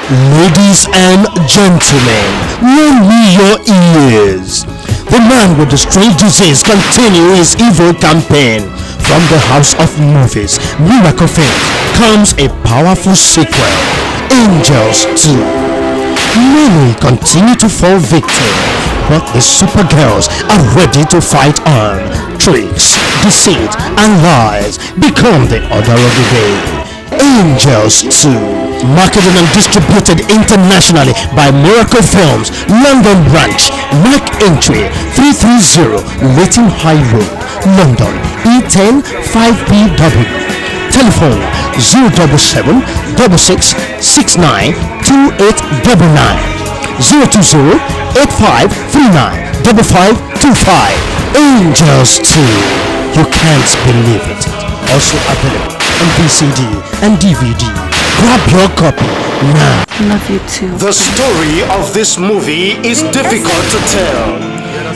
Ladies and gentlemen, lend me your ears. The man with the strange disease continues his evil campaign. From the house of movies, Miracle Film, comes a powerful sequel, Angels 2. Many continue to fall victim, but the supergirls are ready to fight on. Tricks, deceit, and lies become the order of the day. Angels 2, marketed and distributed internationally by Miracle Films, London branch, Mark Entry 330 Leighton High Road, London, E10 5PW. Telephone 077 66 69 2899, 020 8539 5525. Angels 2, you can't believe it. Also available on VCD and DVD. Grab your copy now. Love you too. The story of this movie is difficult to tell.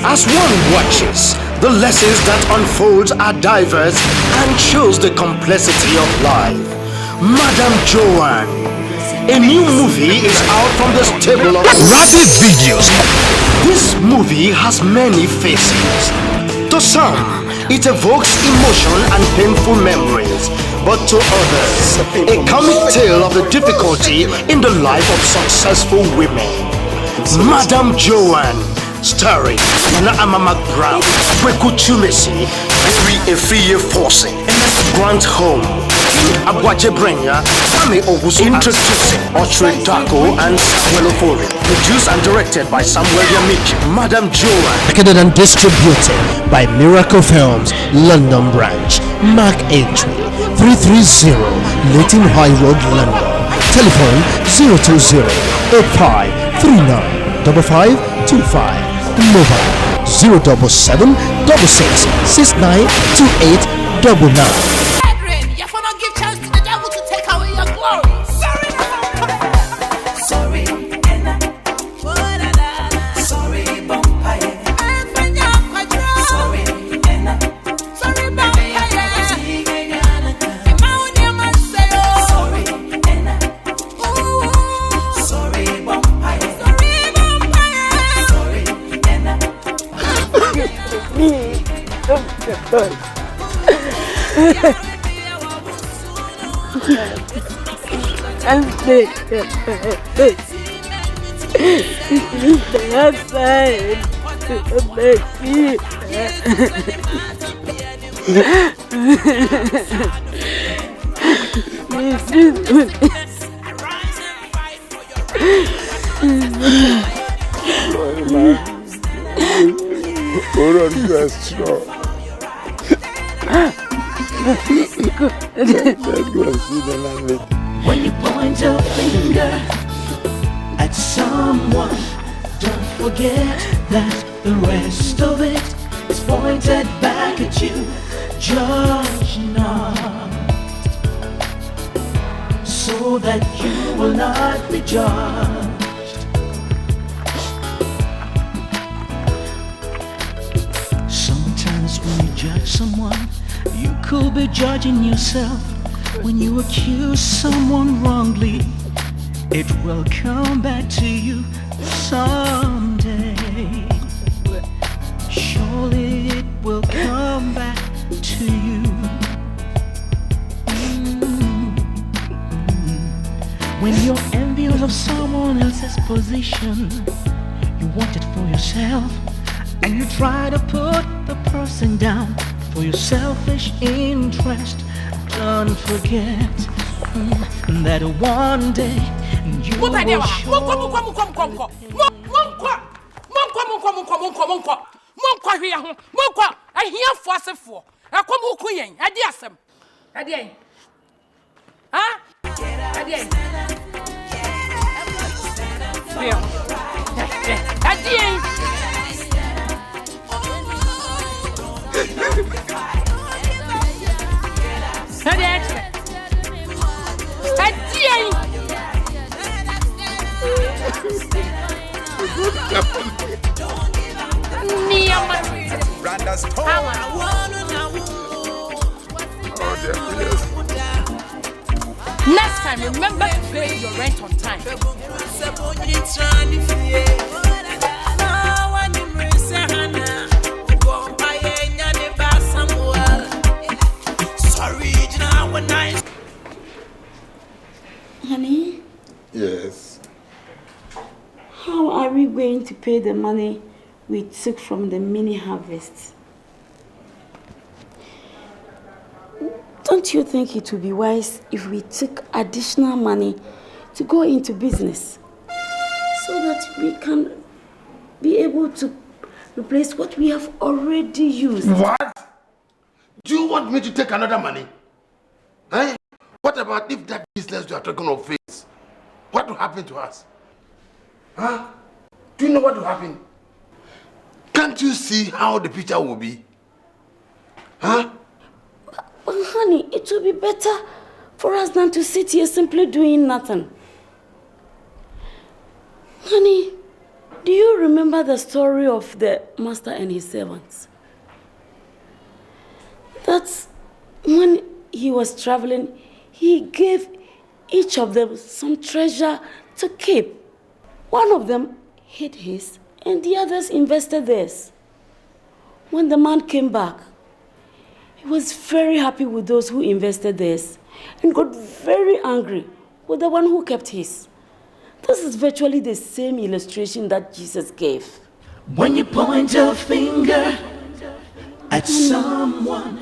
As one watches, the lessons that unfold are diverse and shows the complexity of life. Madam Joanne, a new movie is out from the stable of Rapid Videos. This movie has many faces. To some, it evokes emotion and painful memories, but to others, a comic tale of the difficulty in the life of successful women. Madam Joanne, starring Nana Amama Brown, TWUMASI, AFRIYIE FORSON, Grant Home, AGYA BRENYA, introducing Audrey and Samuel Ofori. Produced and directed by Samuel Yamich. Madam Joanne, Marketed and distributed by Miracle Films, London branch, Mark Entry 330 Leighton High Road, London. Telephone 020 8539 5525. Mobile 077 66 69 2899. When you point your finger at someone, don't forget that the rest of it is pointed back at you. Judge not, so that you will not be judged. Sometimes when you judge someone, you could be judging yourself. When you accuse someone wrongly, it will come back to you someday. Surely it will come back to you. When you're envious of someone else's position, you want it for yourself, and you try to put the person down for your selfish interest. Don't forget that one day you will Next time, remember to pay your rent on time. Honey? Yes. How are we going to pay the money we took from the mini harvest? Don't you think it would be wise if we took additional money to go into business so that we can be able to replace what we have already used? What? Do you want me to take another money? Eh? What about if that business you are talking of fails? What will happen to us? Huh? Do you know what will happen? Can't you see how the picture will be? Huh? But honey, it will be better for us than to sit here simply doing nothing. Honey, do you remember the story of the master and his servants? That's when he was traveling, he gave each of them some treasure to keep. One of them hid his and the others invested theirs. When the man came back, he was very happy with those who invested theirs and got very angry with the one who kept his. This is virtually the same illustration that Jesus gave. When you point a finger at someone,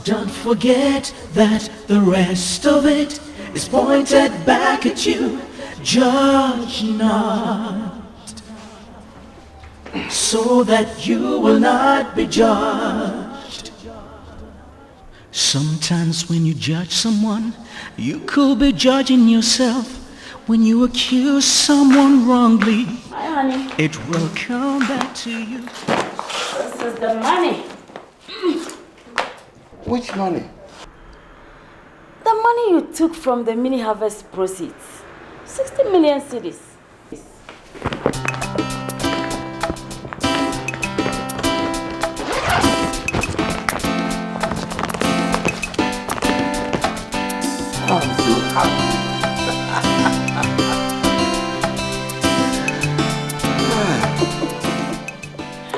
don't forget that the rest of it is pointed back at you. Judge not, so that you will not be judged. Sometimes when you judge someone, you could be judging yourself. When you accuse someone wrongly, Hi, honey. it will come back to you. This is the money. Which money? The money you took from the mini harvest proceeds. 60 million cedis. I'm so happy.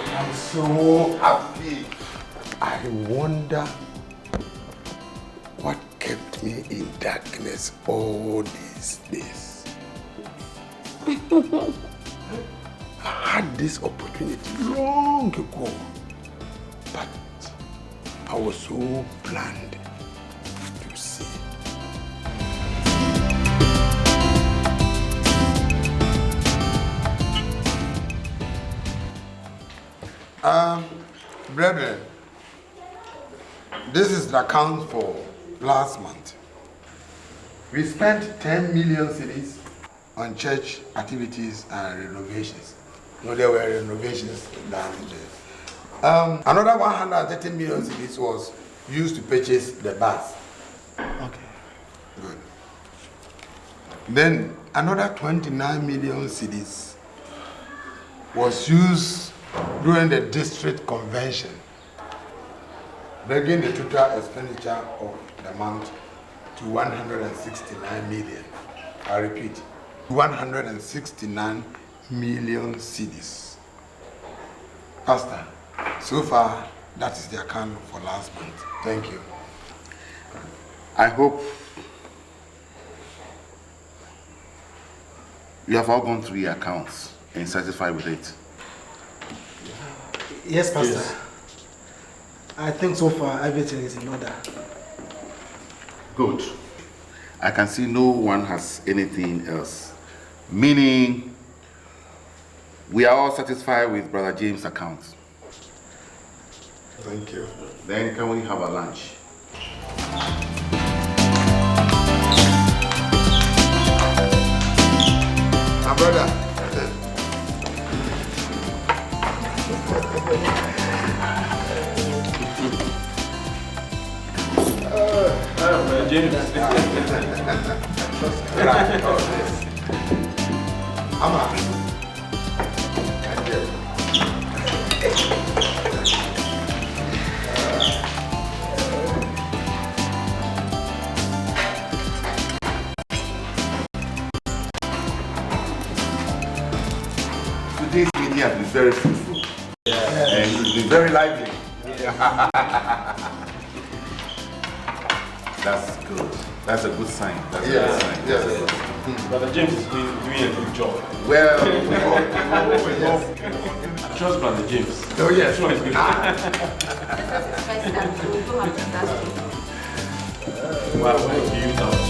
I'm so happy. I wonder what kept me in darkness all these days. I had this opportunity long ago, but I was so blind to see. Brethren, this is the account for last month. We spent 10 million cedis on church activities and renovations. No, there were renovations down there. Another 130 million cedis was used to purchase the bus. Okay. Good. Then another 29 million cedis was used during the district convention, bringing the total expenditure of the month to 169 million. I repeat, 169 million cedis. Pastor, so far that is the account for last month. Thank you. I hope you have all gone through your accounts and satisfied with it. Yes, Pastor. Yes. I think so far everything is in order. Good. I can see no one has anything else. Meaning, we are all satisfied with Brother James' account. Thank you. Then can we have a lunch? My brother. James. today's meeting has been very fruitful. Yeah. And it's been very lively. Yeah. That's good. That's a good sign. That's a good sign. Yes. Brother James is doing a good job. Well, I trust Brother James. Oh, yes. Sure, it's good. Wow, why do you doubt?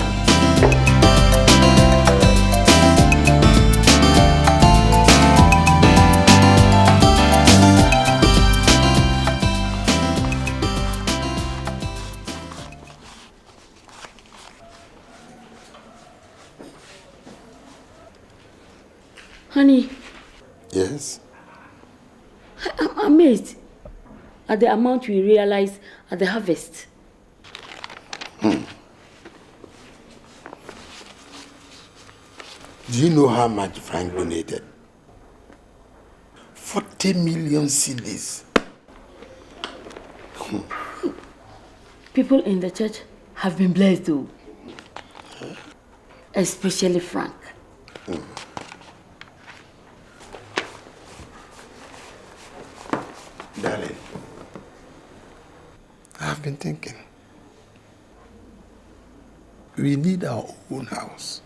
Honey. Yes? I'm amazed at the amount we realize at the harvest. Do you know how much Frank donated? 40 million cedis. People in the church have been blessed though. Especially Frank. Darling, I've been thinking. We need our own house.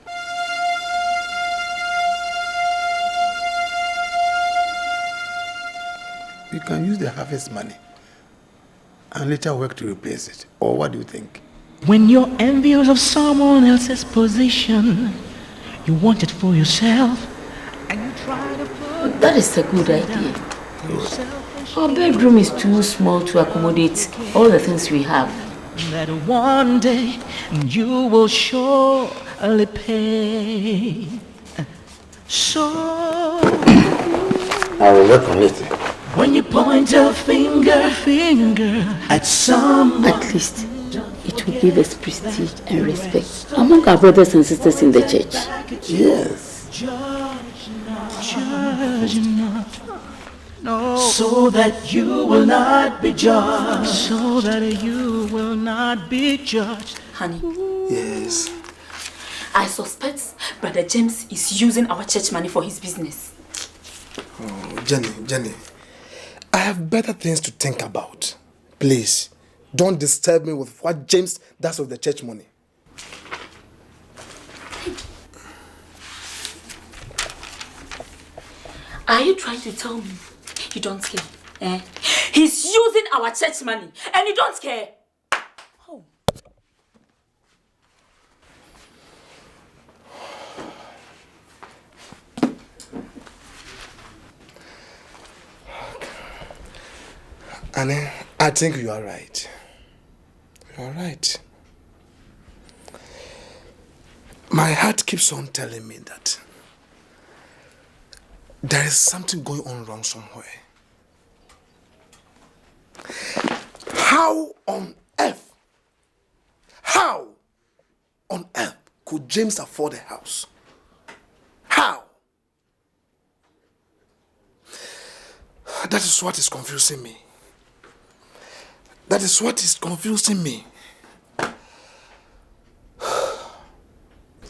We can use the harvest money and later work to replace it. Or what do you think? When you're envious of someone else's position, you want it for yourself, and you try to put that is a good idea. Our bedroom is too small to accommodate all the things we have. That one day you will surely pay. So I will work on it. When you point a finger at someone, at least it will give us prestige and respect among our brothers and sisters in the church. Yes. Judge not. No. So that you will not be judged. So that you will not be judged. Honey. Yes. I suspect Brother James is using our church money for his business. Oh, Jenny. I have better things to think about. Please, don't disturb me with what James does with the church money. Are you trying to tell me you don't care? Eh? He's using our church money and you don't care? Oh. Annie, I think you are right. You are right. My heart keeps on telling me that there is something going on wrong somewhere. How on earth could James afford a house? How? That is what is confusing me. That is what is confusing me.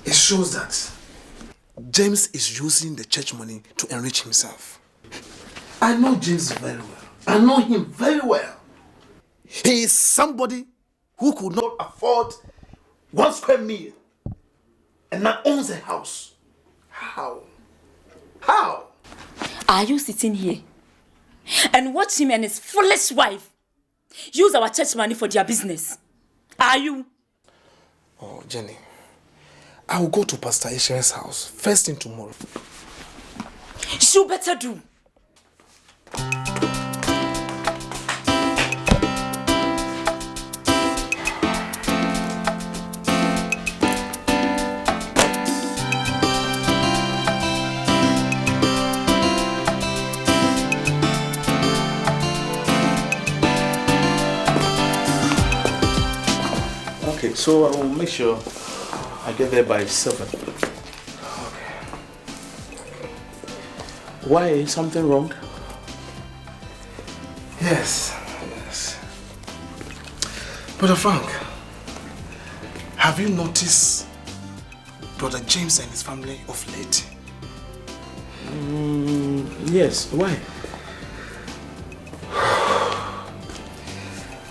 It shows that James is using the church money to enrich himself. I know James very well. I know him very well. He is somebody who could not afford 1 square meal and now owns a house. How? How? Are you sitting here and watch him and his foolish wife use our church money for their business? Are you? Oh, Jenny, I will go to Pastor Isha's house first thing tomorrow. You better do. Okay, so I will make sure I get there by 7. Okay. Why? Something wrong? Yes. Brother Frank, have you noticed Brother James and his family of late? Yes, why?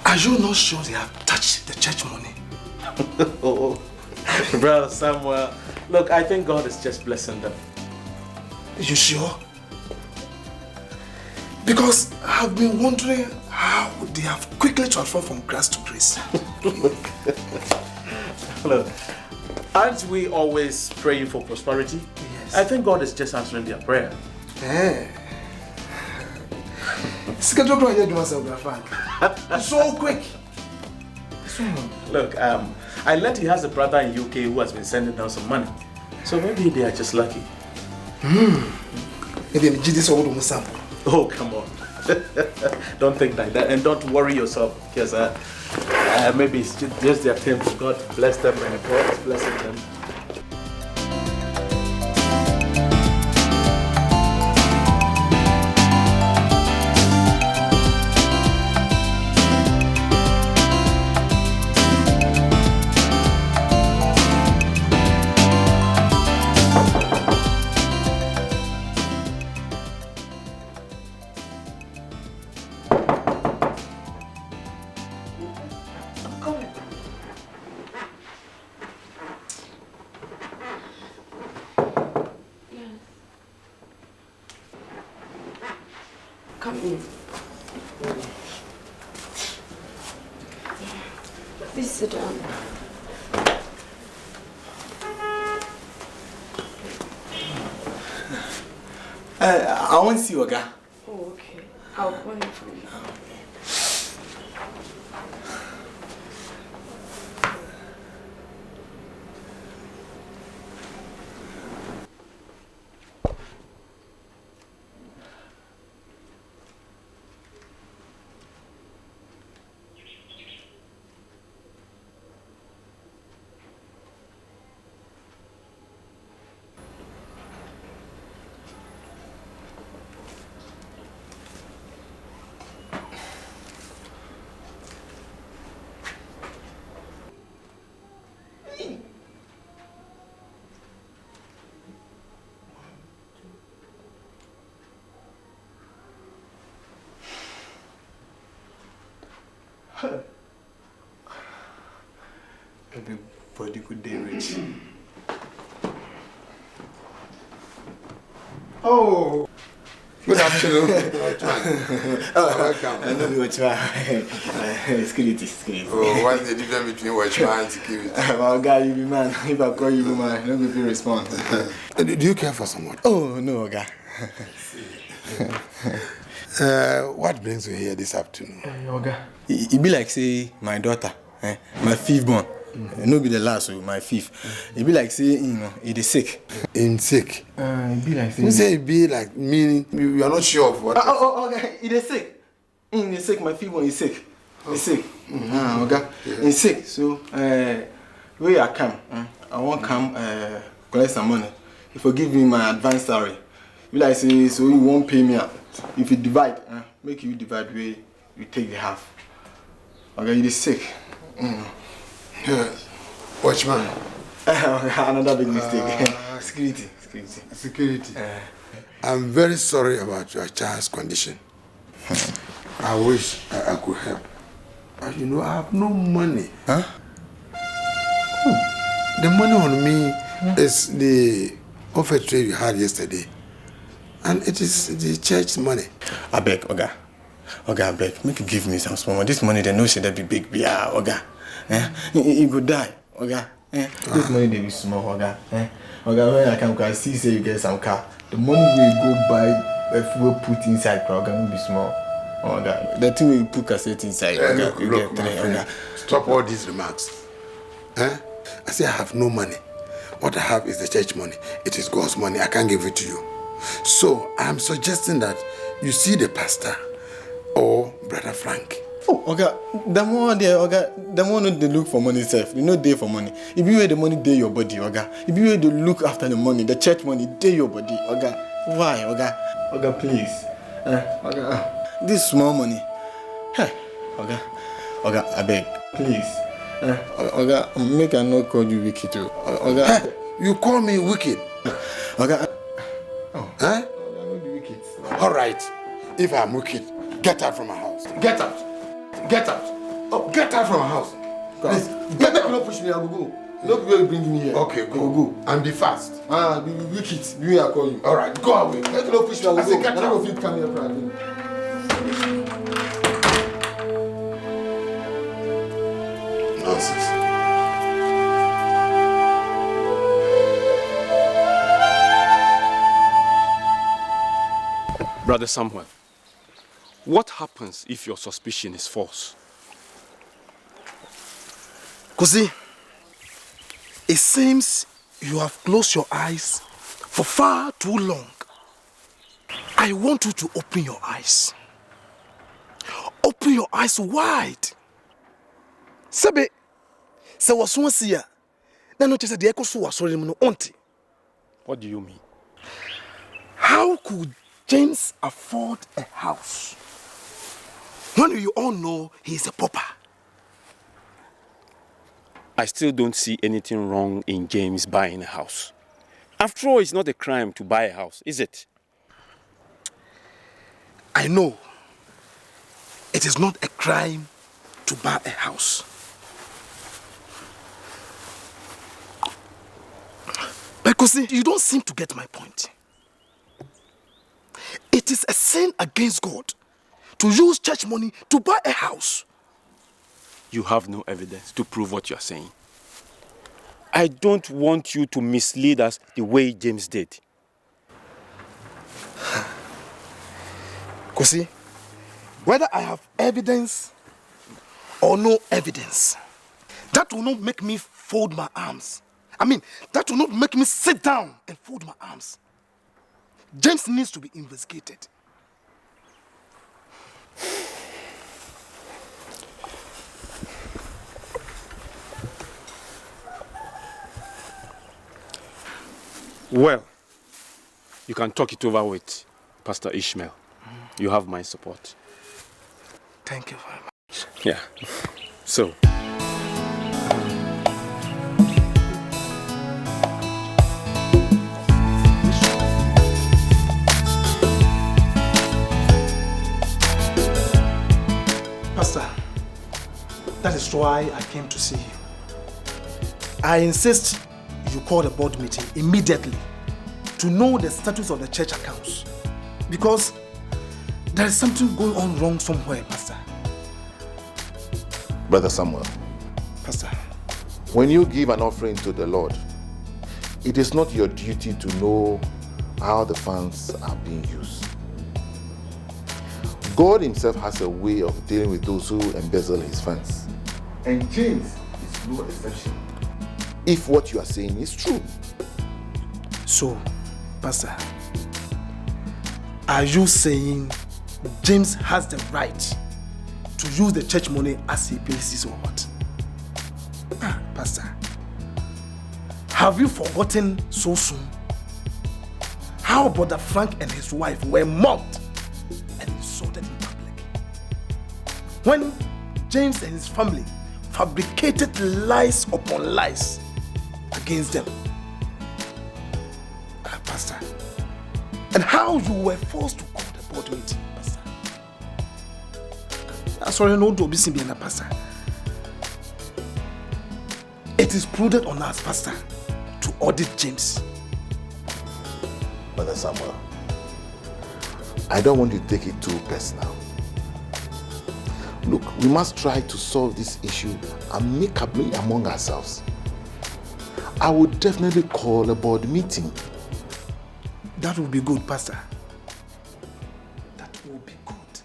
Are you not sure they have touched the church money? Oh, Brother Samuel, look, I think God is just blessing them. You sure? Because I've been wondering how they have quickly transformed from grace to grace. Look, aren't we always praying for prosperity? Yes. I think God is just answering their prayer. Schedule to do myself, so quick. Look, I learned he has a brother in UK who has been sending down some money. So maybe they are just lucky. Maybe this old Musam. Oh, come on. Don't think like that and don't worry yourself because maybe it's just their attempt. God bless them and God is blessing them. Come in. Please sit down. I want to see Oga. Oh, okay. I'll call him for you. Everybody could day rich. Oh, good afternoon. Welcome. I know you were trying. Security. Oh, what's the difference between watchman and security? Well, guy, you be man. If I call you man, don't be respond. Do you care for someone? Oh, no, guy. What brings you here this afternoon? It be like, say, my daughter, my fifth born. No be the last, so my fifth. It be like, say, you know, it is sick. In sick? It be like, say... You say it be like, meaning you are not sure of what... Okay, it is sick. It is sick, my fifth born is sick. It's sick. Okay, it's sick. So, where I come, I want to come collect some money. If you give me my advance salary, be like, say, so you won't pay me out. If you divide, make you divide where you take the half. Okay, it is sick. Watchman. Another big mistake. Security. I'm very sorry about your child's condition. I wish I could help. But you know, I have no money. Huh? The money on me is the offertory we had yesterday. And it is the church money. I beg, Oga, I beg, make you give me some small money. This money, they know should be big, Oga. You go die, Oga. This money, they be small, Oga. Oga, when I come, see, say you get some car. The money we go buy, if we put inside, Oga, will be small. Oga, the thing we put cassette inside, Oga, you look, get my friend, Oga. Stop all these remarks. I say I have no money. What I have is the church money. It is God's money. I can't give it to you. So I'm suggesting that you see the pastor or Brother Frank. Oh, Oga, the more there, Oga, the more they look for money self. You know they for money. If you wear the money, they your body, Oga. If you wear to look after the money, the church money, they your body, Oga. Why, Oga? Oga, please. Oga, this small money. Hey, Oga, I beg, please. Oga, make I not call you wicked too. Oga, Hey, you call me wicked? Oga. Huh? Oga, not be wicked. All right. If I'm wicked, get out from my house. Get out. Get out. Oh, get out from my house. Please, Make you not push me, I will go. No people will bring me here. Okay, go. And be fast. Be wicked. Be I call you. All right, go away. Make you not push me, I will go. Get I out. don't feel come here, private. Nonsense. Brother Samuel, what happens if your suspicion is false? Kosi, it seems you have closed your eyes for far too long. I want you to open your eyes. Open your eyes wide. Sebe, se wasuma siya. Na no chese de ekoso wasori mu no onti. What do you mean? How could James afford a house when you all know he is a pauper? I still don't see anything wrong in James buying a house. After all, it's not a crime to buy a house, is it? I know it is not a crime to buy a house. Because you don't seem to get my point. It is a sin against God to use church money to buy a house. You have no evidence to prove what you're saying. I don't want you to mislead us the way James did. Kosi, whether I have evidence or no evidence, that will not make me fold my arms. That will not make me sit down and fold my arms. James needs to be investigated. Well, you can talk it over with Pastor Ishmael. You have my support. Thank you very much. Yeah. So. Pastor, that is why I came to see you. I insist you call a board meeting immediately to know the status of the church accounts, because there is something going on wrong somewhere, Pastor. Brother Samuel, Pastor, when you give an offering to the Lord, it is not your duty to know how the funds are being used. God himself has a way of dealing with those who embezzle his funds. And James is no exception. If what you are saying is true. So, Pastor, are you saying James has the right to use the church money as he pleases or what? Pastor, have you forgotten so soon how Brother Frank and his wife were mocked and insulted in public when James and his family fabricated lies upon lies against them? Pastor, and how you were forced to call the board meeting, Pastor. Sorry, no, don't be simple, Pastor. It is prudent on us, Pastor, to audit James. Brother Samuel, I don't want you to take it too personal. Look, we must try to solve this issue amicably among ourselves. I would definitely call a board meeting. That will be good, Pastor. That will be good.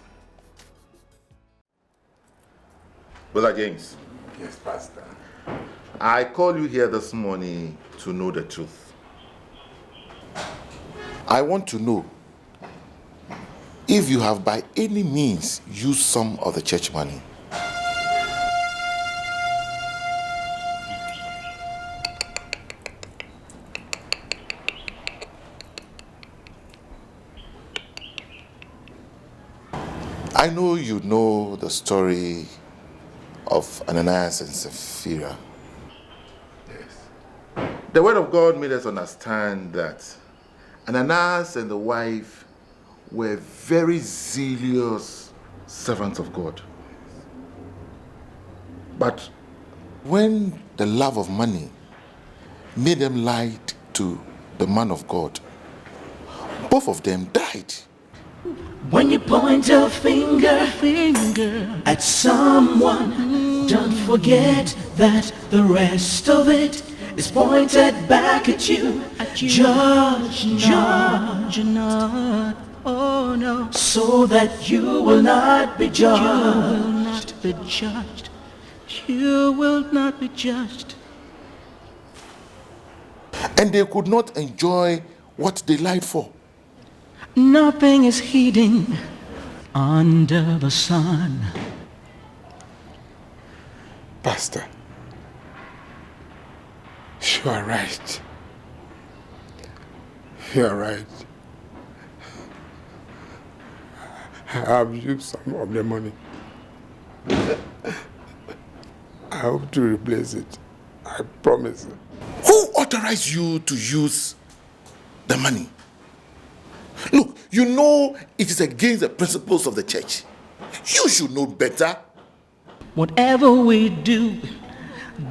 Brother James. Yes, Pastor. I called you here this morning to know the truth. I want to know if you have by any means used some of the church money. I know you know the story of Ananias and Sapphira. Yes. The word of God made us understand that Ananias and the wife were very zealous servants of God. But when the love of money made them lie to the man of God, both of them died. When you point a finger at someone, don't forget that the rest of it is pointed back at you. Judge not, oh no, so that you will not be judged. You will not be judged. And they could not enjoy what they lied for. Nothing is hidden under the sun. Pastor, you are right. You are right. I have used some of the money. I hope to replace it. I promise. Who authorized you to use the money? Look, you know it is against the principles of the church. You should know better. Whatever we do,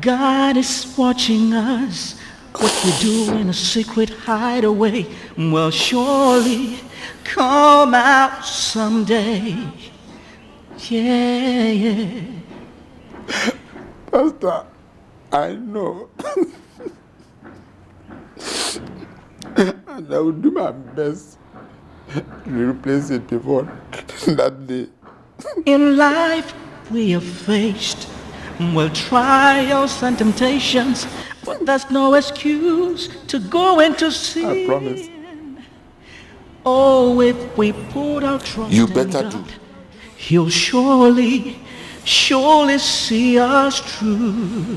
God is watching us. What we do in a secret hideaway will surely come out someday. Yeah. Pastor, I know. And I will do my best to replace it before that day. In life we are faced with trials and temptations, but there's no excuse to go into sin. I promise. Oh, if we put our trust You in better God, do. He'll surely see us through.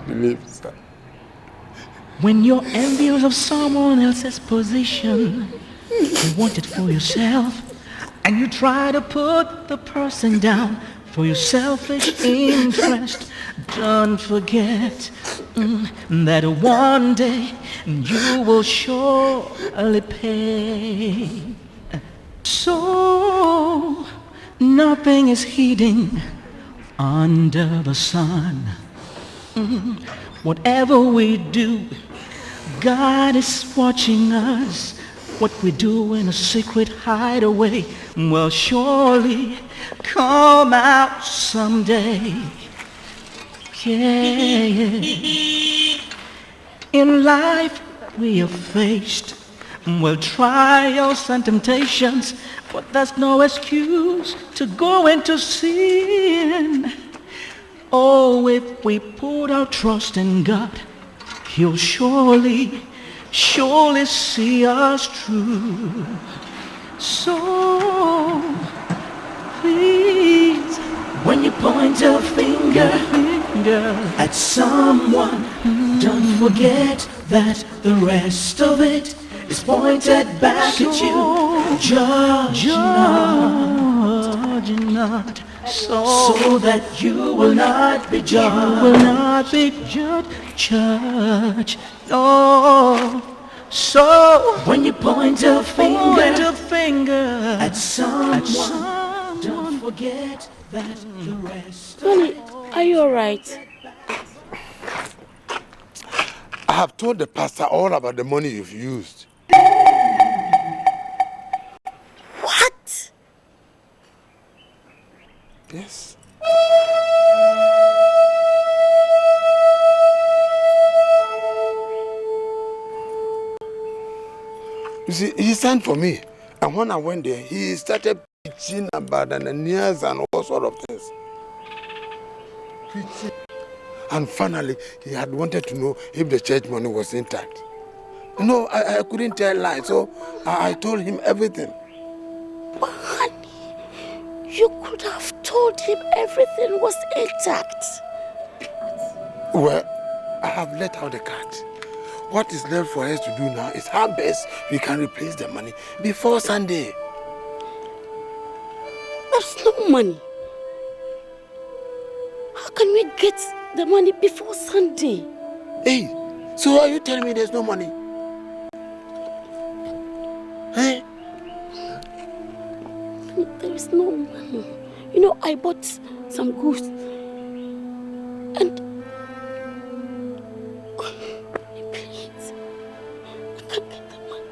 Believe, sir. When you're envious of someone else's position, you want it for yourself, and you try to put the person down for your selfish interest. Don't forget that one day you will surely pay. So nothing is hidden under the sun. Whatever we do, God is watching us. What we do in a secret hideaway will surely come out someday. Yeah. In life we are faced with trials and temptations, but there's no excuse to go into sin. Oh, if we put our trust in God, He'll surely see us through. So, please, when you point a finger at someone, don't forget that the rest of it is pointed back at you. Judge not. So that you will not be judged. You will not be judged. Oh, so when you point a finger at someone, don't forget that the rest. Honey, are you alright? I have told the pastor all about the money you've used. What? Yes. You see, he sent for me, and when I went there, he started preaching about Ananias and all sort of things. Preaching. And finally, he had wanted to know if the church money was intact. No, I couldn't tell lies, so I told him everything. But honey, you could have told him everything was intact. Well, I have let out the cat. What is left for us to do now is how best we can replace the money before Sunday. There's no money. How can we get the money before Sunday? Hey, so are you telling me there's no money? Hey? There is no money. You know, I bought some goods. And... please, I can't get the money.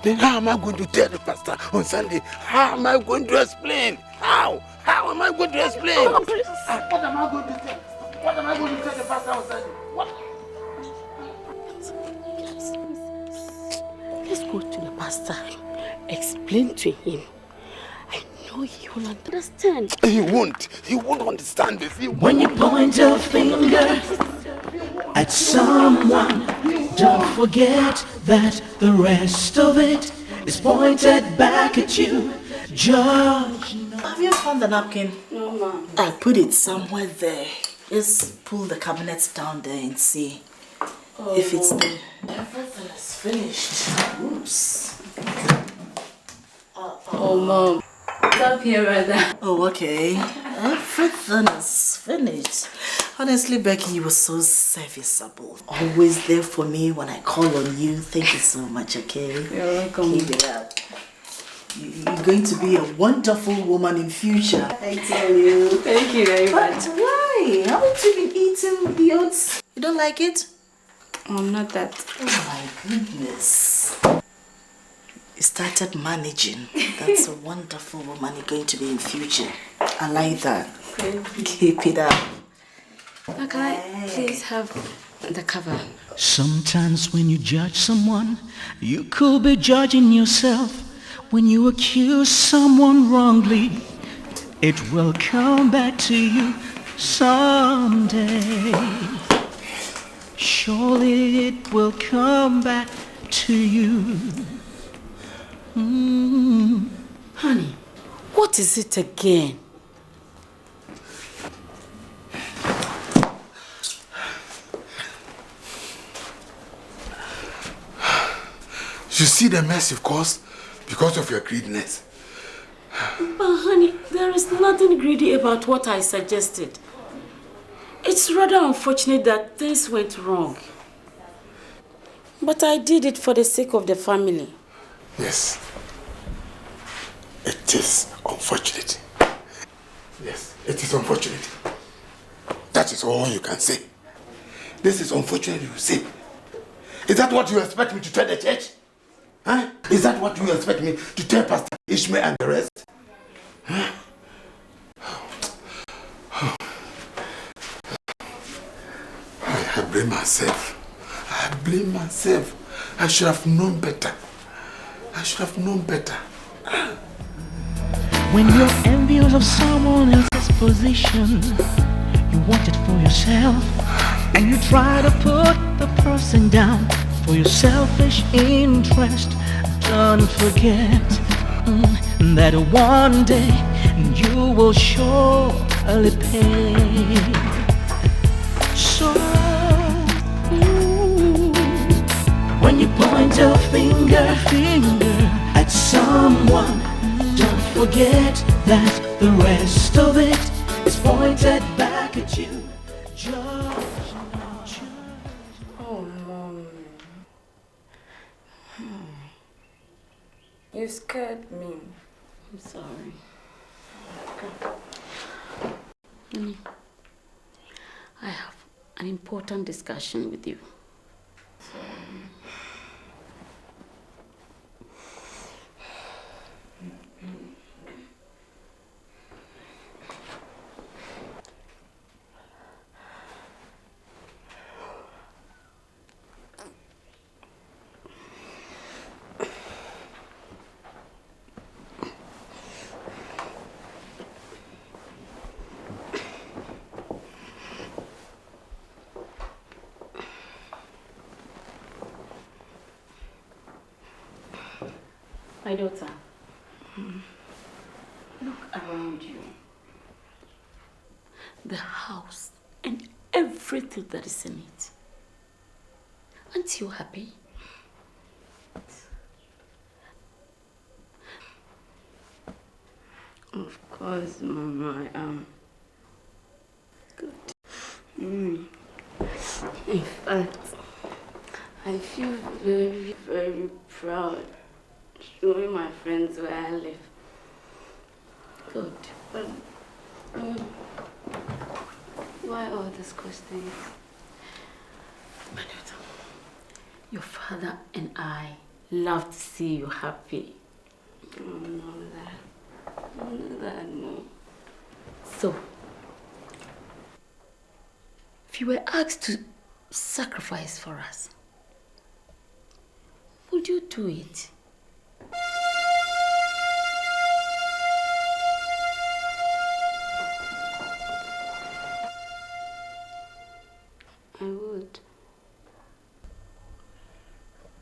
Then how am I going to tell the pastor on Sunday? How am I going to explain? How? How am I going to explain? Oh, please. What am I going to tell? What am I going to tell the pastor on Sunday? What? Let's go to the pastor. Explain to him. I know he will understand. He won't. He won't understand this. When you point a finger at someone, don't forget that the rest of it is pointed back at you. Judge. Have you found the napkin? No, ma'am. I put it somewhere there. Just pull the cabinets down there and see if it's there. Everything is finished. Oops. Oh, Mom. Stop here, rather. Oh, okay. Everything is finished. Honestly, Becky, you were so serviceable. Always there for me when I call on you. Thank you so much, okay? You're welcome. Keep it up. You're going to be a wonderful woman in future. I tell you. Thank you very much. But why? Haven't you been eating the oats? You don't like it? I'm not that. Oh my goodness. You started managing. That's a wonderful woman you're going to be in future. I like that. Keep it up. Now, can I please have the cover? Sometimes when you judge someone, you could be judging yourself. When you accuse someone wrongly, it will come back to you someday. Surely it will come back to you. Honey, what is it again? You see the mess you've caused because of your greediness. But honey, there is nothing greedy about what I suggested. It's rather unfortunate that things went wrong. But I did it for the sake of the family. Yes. It is unfortunate. Yes, it is unfortunate. That is all you can say. This is unfortunate, you say. Is that what you expect me to tell the church? Huh? Is that what you expect me to tell Pastor Ishmael and the rest? Huh? I blame myself. I blame myself. I should have known better. I should have known better. When you're envious of someone else's position, you want it for yourself, and you try to put the person down for your selfish interest. Don't forget that one day you will surely pay. So when you point a finger at someone, don't forget that the rest of it is pointed back at you. Oh, Mommy. You scared me. I'm sorry. Honey, I have an important discussion with you. My daughter, look around you. The house and everything everything that is in it. Aren't you happy? Of course, Mama, I am. Good. In fact, I feel very, very proud showing my friends where I live. Good. But, why all these questions? Your father and I love to see you happy. No. So, if you were asked to sacrifice for us, would you do it? I would.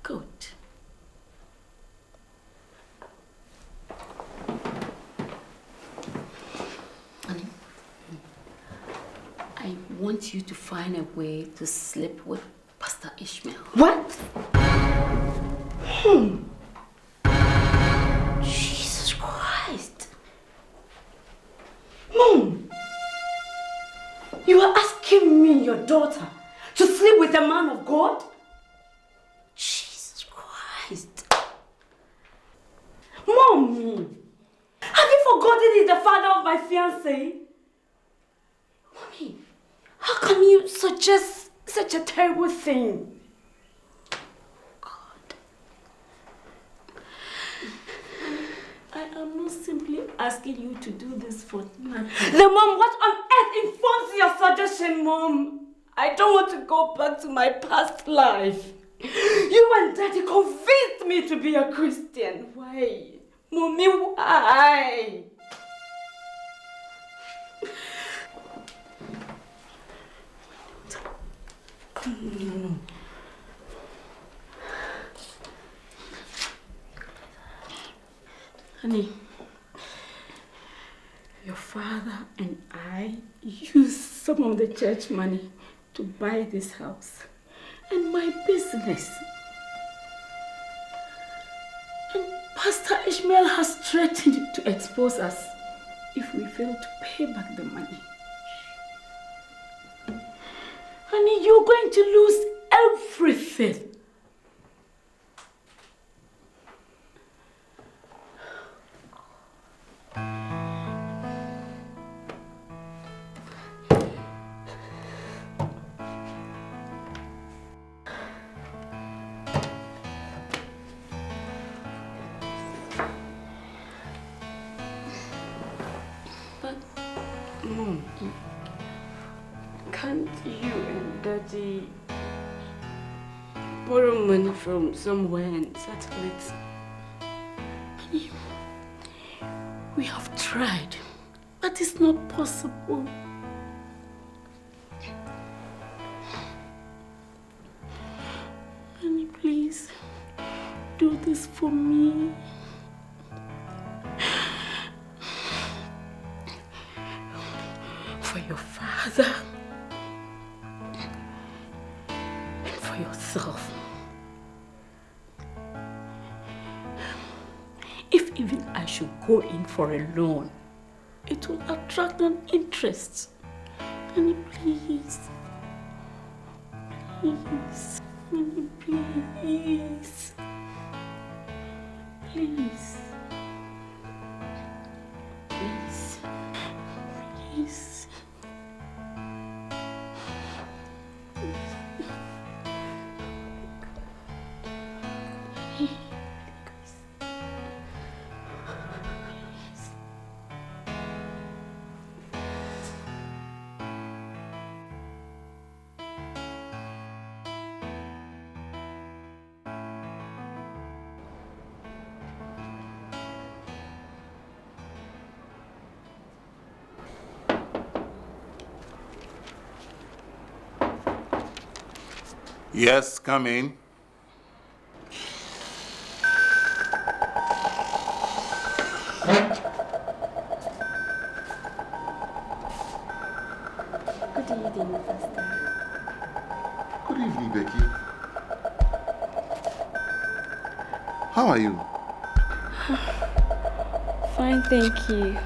Good. Honey, I want you to find a way to sleep with Pastor Ishmael. What? Jesus Christ. Mom! You are asking me, your daughter, to sleep with a man of God? Jesus Christ. Mommy! Have you forgotten he's the father of my fiancé? Mommy, how can you suggest Such a terrible thing. God? I am not simply asking you to do this for nothing. Then, Mom, what on earth informs your suggestion, Mom? I don't want to go back to my past life. You and Daddy convinced me to be a Christian. Why? Mommy, why? No. Honey, your father and I used some of the church money to buy this house and my business. And Pastor Ishmael has threatened to expose us if we fail to pay back the money. Honey, you're going to lose everything. But, Mom, can't you and Daddy borrow money from somewhere and settle it? Honey, we have tried, but it's not possible. Honey, please, do this for me. For your father. And for yourself. If even I should go in for a loan, it will attract an interest. Honey, please. Please. Honey, please. Please. Please. Please. Yes, come in. Good evening, Pastor. Good evening, Becky. How are you? Fine, thank you.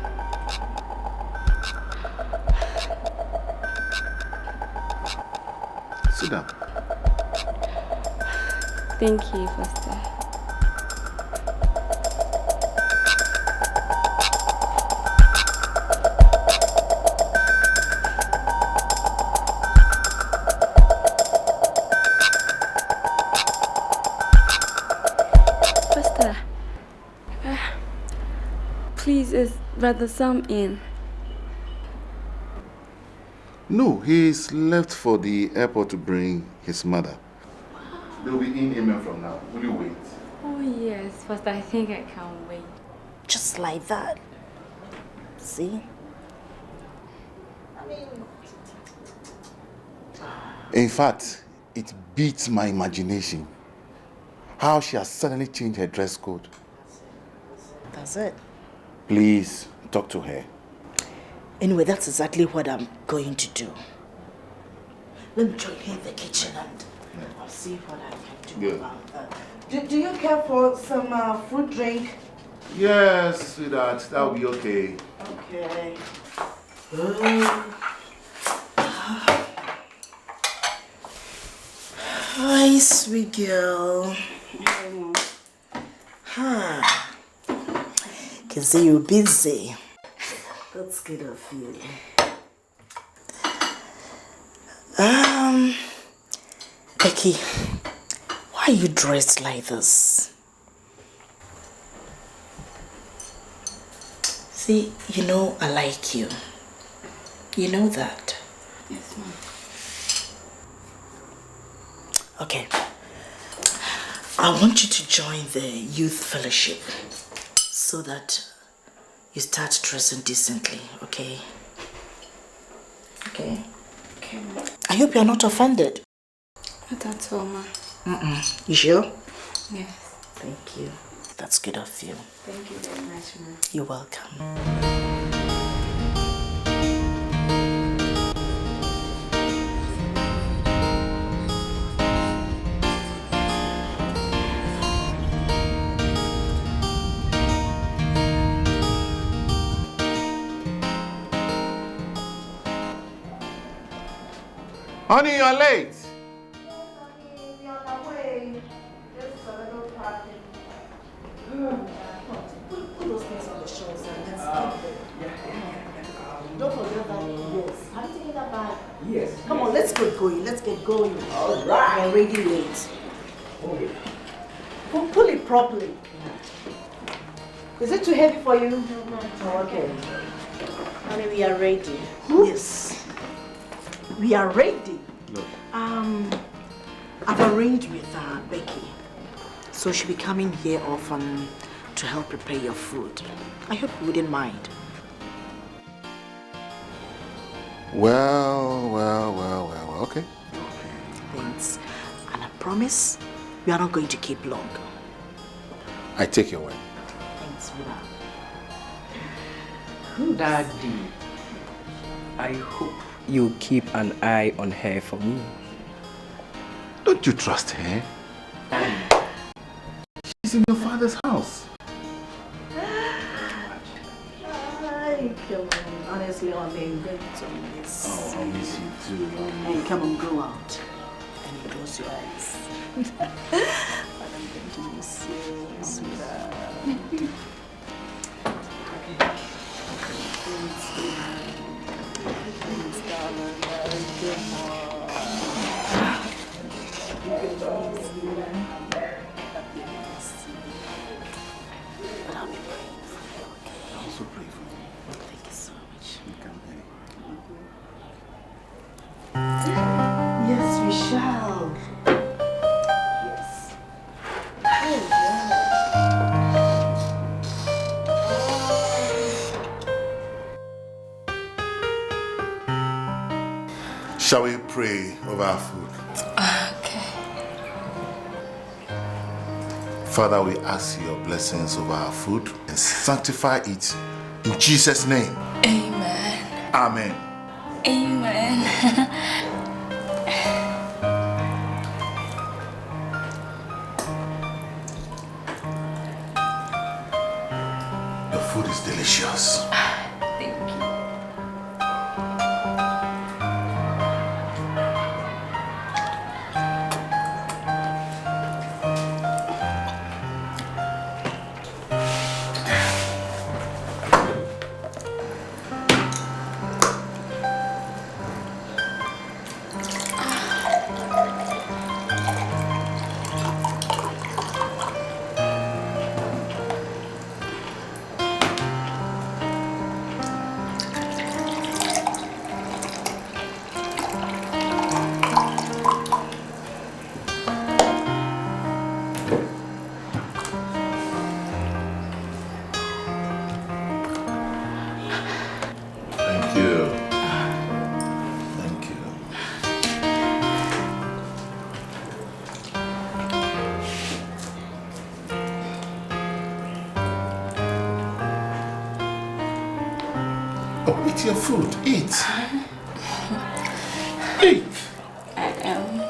Sit down. Thank you, Pastor. Pastor, please, is Brother Sam in? No, he's left for the airport to bring his mother. They'll be in amen from now. Will you wait? Oh yes, Pastor, I think I can wait. Just like that. See? In fact, it beats my imagination how she has suddenly changed her dress code. That's it. Please talk to her. Anyway, that's exactly what I'm going to do. Let me join her in the kitchen and I'll see what I can do about that. Do you care for some fruit drink? Yes, sweetheart, that'll be okay. Okay. Hi, sweet girl. Can see you're busy. That's good of you. Becky, why are you dressed like this? See, you know I like you. You know that. Yes, Mom. Okay. I want you to join the youth fellowship so that you start dressing decently, okay? Okay? Okay, Mom. I hope you're not offended. Not at all, Ma. You sure? Yes. Thank you. That's good of you. Thank you very much, Ma. You're welcome. Honey, you're late. Yes, honey, we're on our way. Just a little party. Put those things on the shelves and let's take them. Don't forget that. Yes. Have you taken that bag? Yes. Come on, let's get going. Let's get going. All right. We're already late. Okay. Pull it properly. Is it too heavy for you? No. Oh, okay. Honey, we are ready. Yes. We are ready. Look. I've arranged with Becky. So she'll be coming here often to help prepare your food. I hope you wouldn't mind. Well, okay. Thanks. And I promise we are not going to keep long. I take your word. Thanks, Vila. Daddy, I hope you keep an eye on her for me. Don't you trust her? She's in your father's house. Hi, come on. Honestly, I'm going to miss. Oh, I'll miss you too. Hey, come on, go out. And close your eyes. And I'm going to miss you, sweetheart. Thanks, darling. Good morning. But I'll be praying for you, okay? I'll also pray for you. Thank you so much. You can pray. Yes, we shall. Yes. Oh, yeah. Shall we pray over our food? Okay. Father, we ask your blessings over our food and sanctify it in Jesus' name. Amen. Amen. Amen. delicious. Thank you. Thank you. Thank you. Oh, eat your food. Eat. Eat. I am.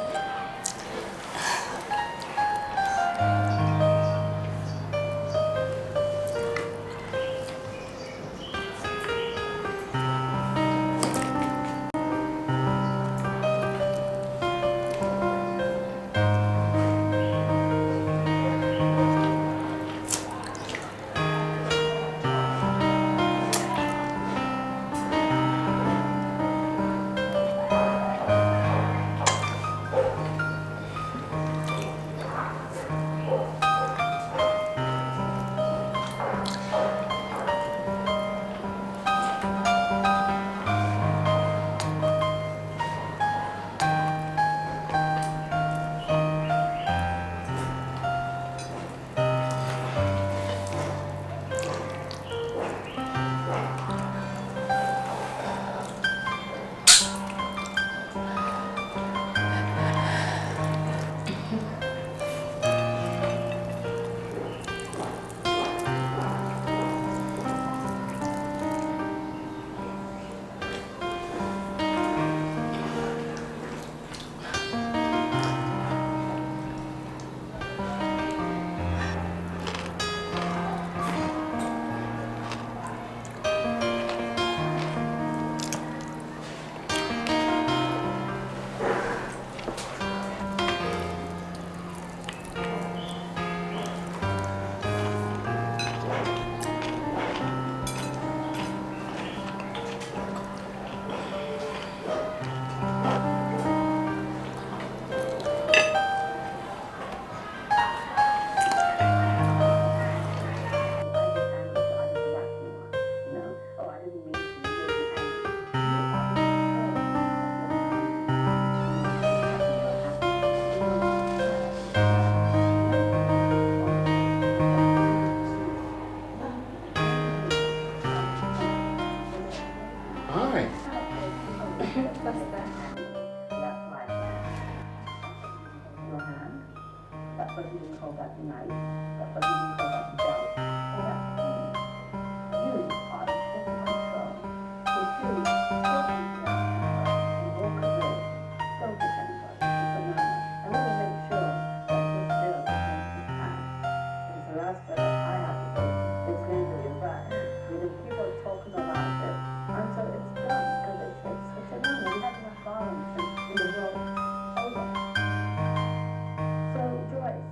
So, Joyce,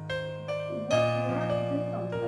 what you have to do something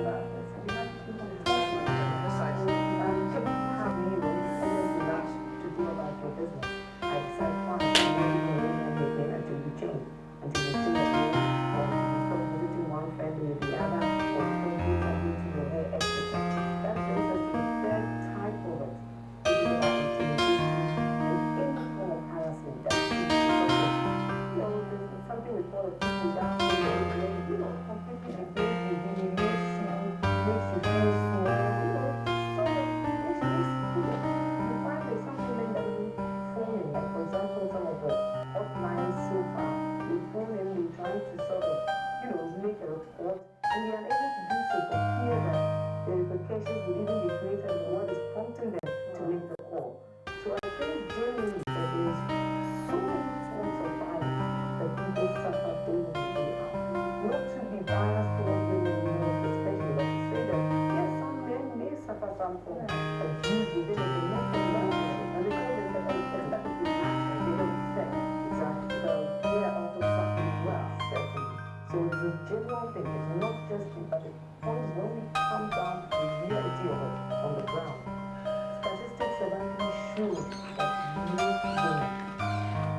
youth women,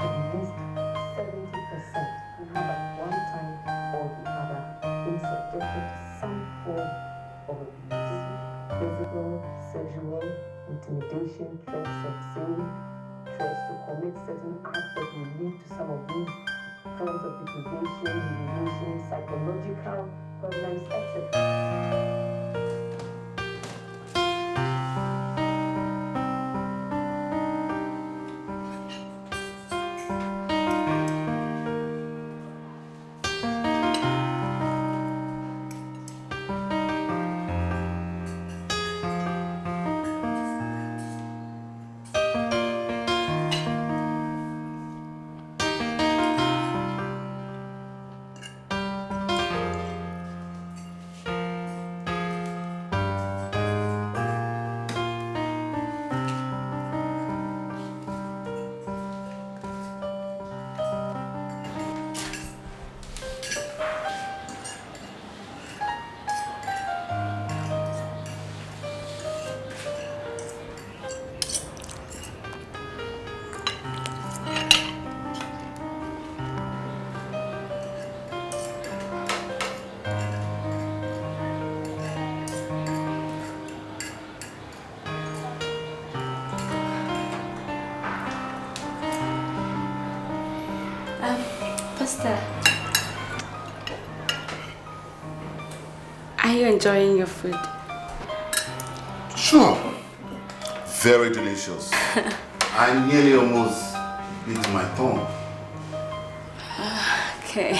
at least 70% have at one time or the other been subjected to some form of abuse, physical, sexual, intimidation, threats of sin, threats to commit certain acts that will lead to some of these forms of deprivation, humiliation, psychological problems, etc. Pastor, are you enjoying your food? Sure. Very delicious. I nearly almost bit my tongue. Okay.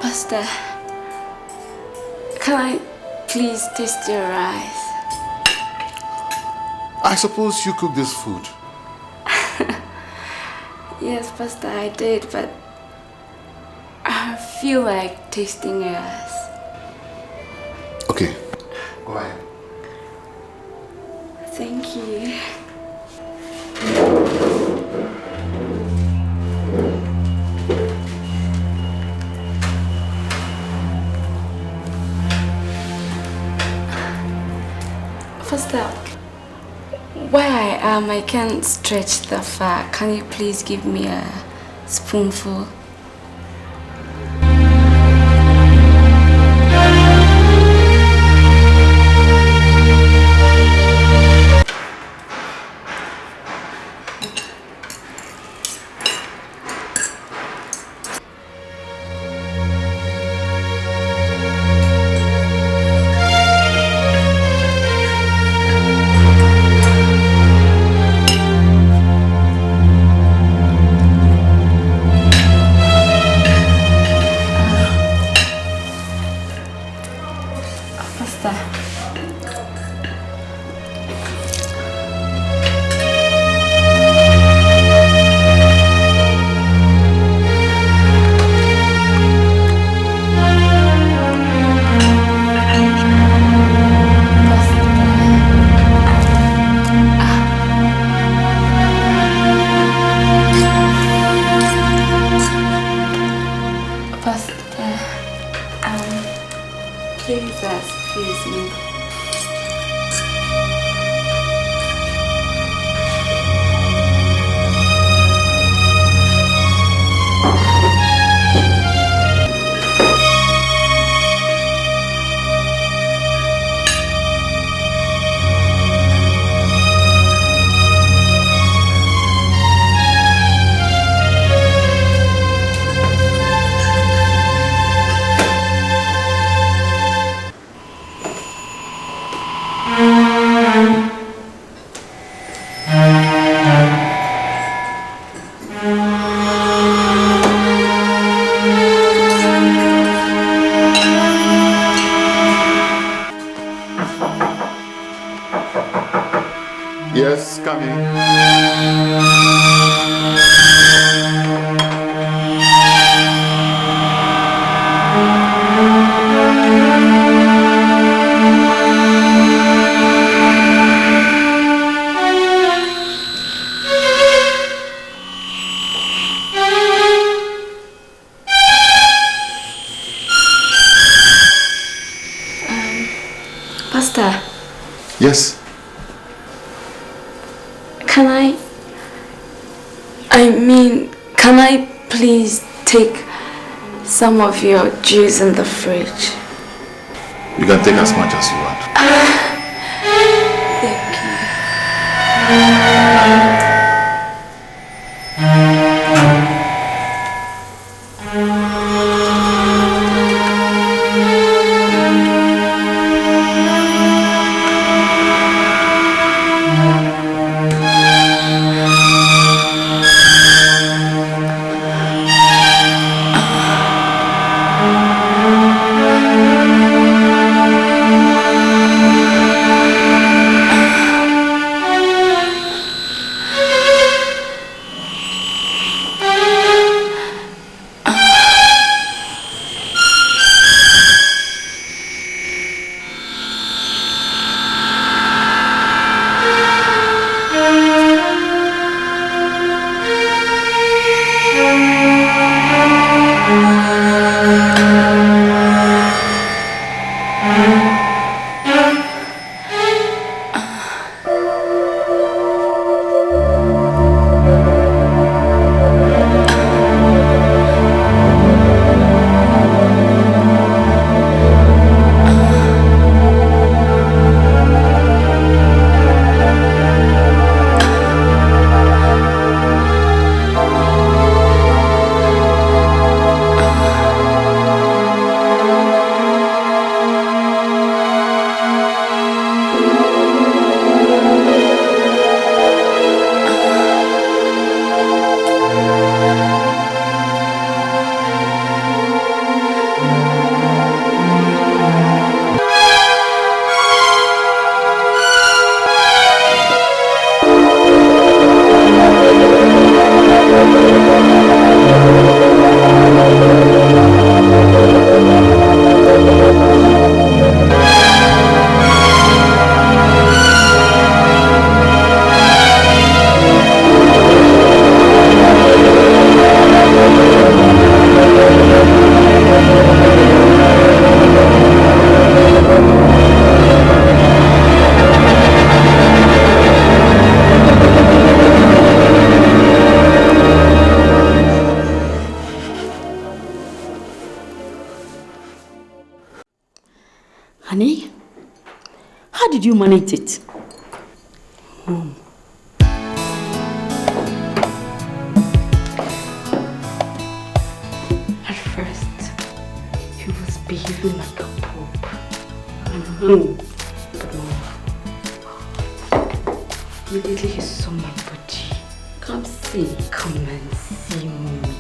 Pastor, can I please taste your rice? I suppose you cook this food. Yes, Pastor, I did, but I feel like tasting yours. Okay, go ahead. Thank you. Pastor, where I am, I can't stretch that far. Can you please give me a spoonful? coming. Pastor, Yes. can I please take some of your juice in the fridge? You can take as much as you want. Thank Honey, how did you manage it? Mom. At first, he was behaving like a pope. But Mom, immediately he saw my body. Come see. Come and see, Mommy.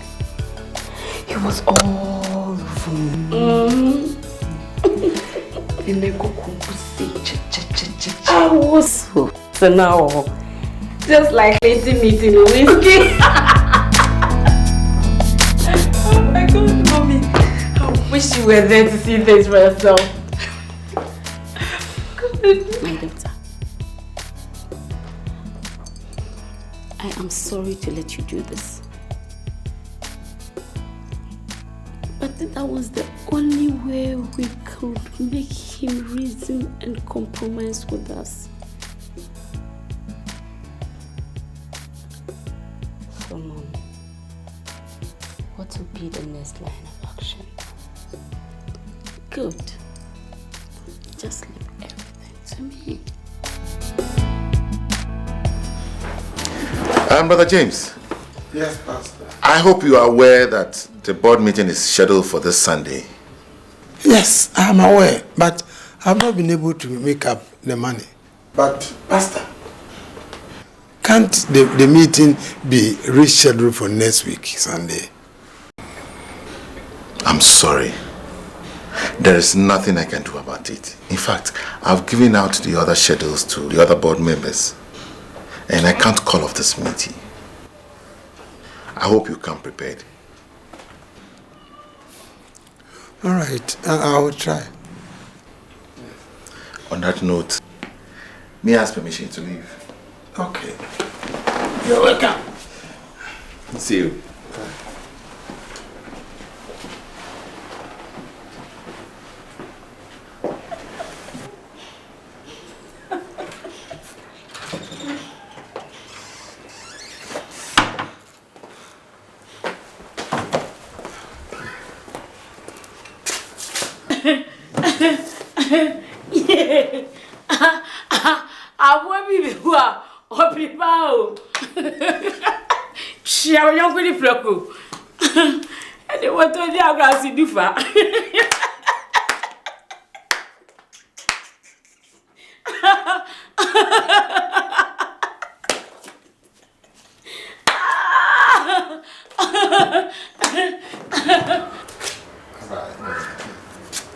He was all over me. And I go I was so now, just like lady meeting whiskey. Oh my God, Mommy! I wish you were there to see this for yourself. My daughter, I am sorry to let you do this, but that was the only way we could make him reason and compromise with us. So, Mom, what will be the next line of action? Good. Just leave everything to me. Brother James. Yes, Pastor. I hope you are aware that the board meeting is scheduled for this Sunday. Yes, I am aware, but I have not been able to make up the money. But, Pastor, can't the meeting be rescheduled for next week, Sunday? I'm sorry. There is nothing I can do about it. In fact, I've given out the other schedules to the other board members. And I can't call off this meeting. I hope you come prepared. All right, I will try. On that note, may I ask permission to leave? Okay. You're welcome. See you.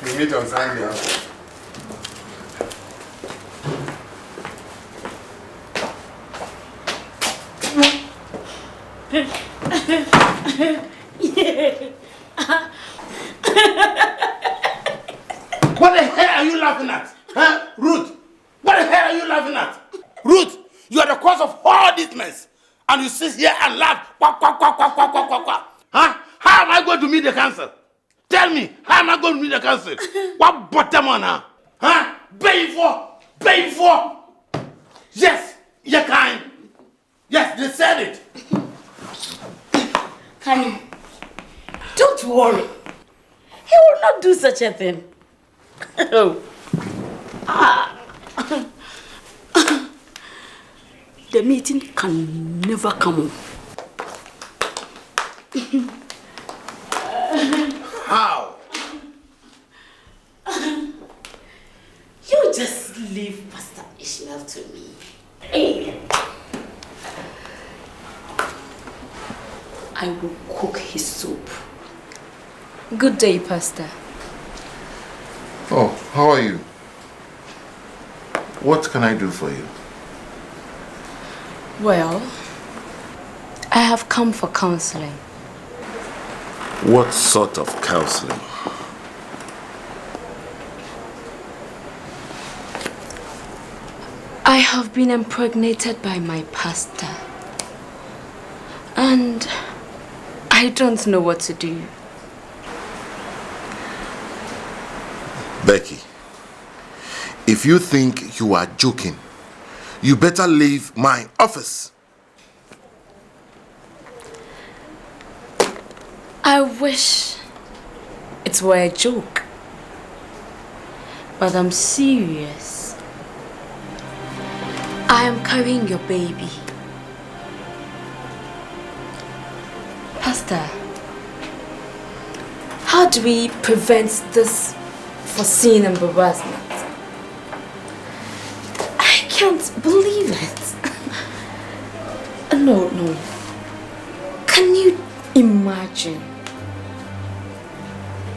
We meet on Sunday. What the hell are you laughing at? Huh? Ruth? What the hell are you laughing at? Ruth, you are the cause of all this mess. And you sit here and laugh. Quack, quack, quack, quack, quack, quack, quack, quack. Huh? How am I going to meet the council? Tell me, how am I going to meet the council? What bottom on her? Huh? Pay for? Pay for? Yes, you can. Yes, they said it. Honey, don't worry. He will not do such a thing. Oh. The meeting can never come. How? You just leave Pastor Ishmael to me. Hey. I will cook his soup. Good day, Pastor. Oh, how are you? What can I do for you? Well, I have come for counseling. What sort of counseling? I have been impregnated by my pastor. And I don't know what to do. Becky, if you think you are joking, you better leave my office. I wish it were a joke. But I'm serious. I am carrying your baby. Pastor, how do we prevent this foreseen embarrassment? I can't believe it. No. Can you imagine?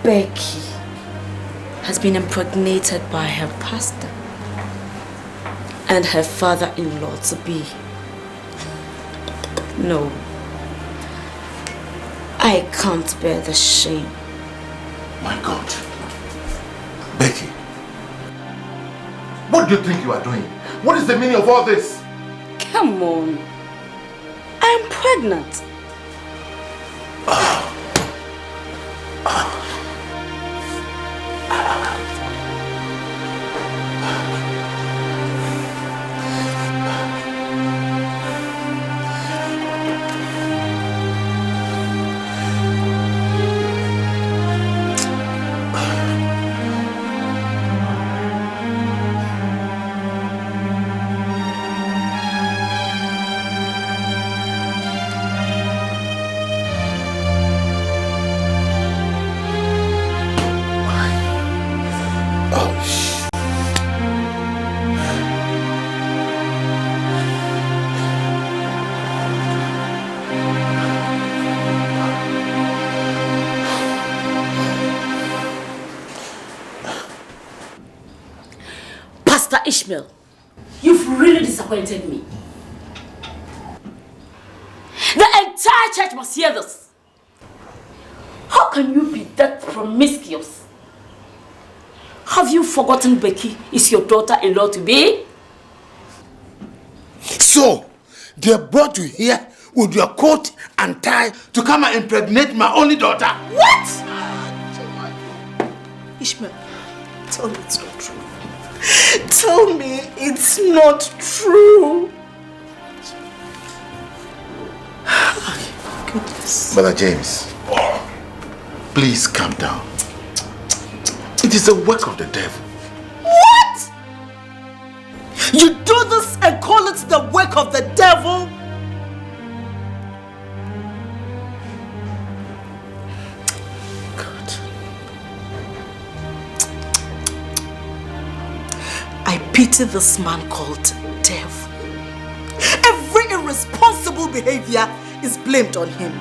Becky has been impregnated by her pastor and her father-in-law to be. No. I can't bear the shame. My God. Becky, what do you think you are doing? What is the meaning of all this? Come on. I am pregnant. Ishmael, you've really disappointed me. entire church must hear this. How can you be that promiscuous? Have you forgotten Becky is your daughter-in-law to be? So, they brought you here with your coat and tie to come and impregnate my only daughter. What? Ishmael, tell me it's not true. Tell me it's not true. Goodness. Brother James, please calm down. It is the work of the devil. What? You do this and call it the work of the devil? God. I pity this man called Dev. Every irresponsible behavior is blamed on him.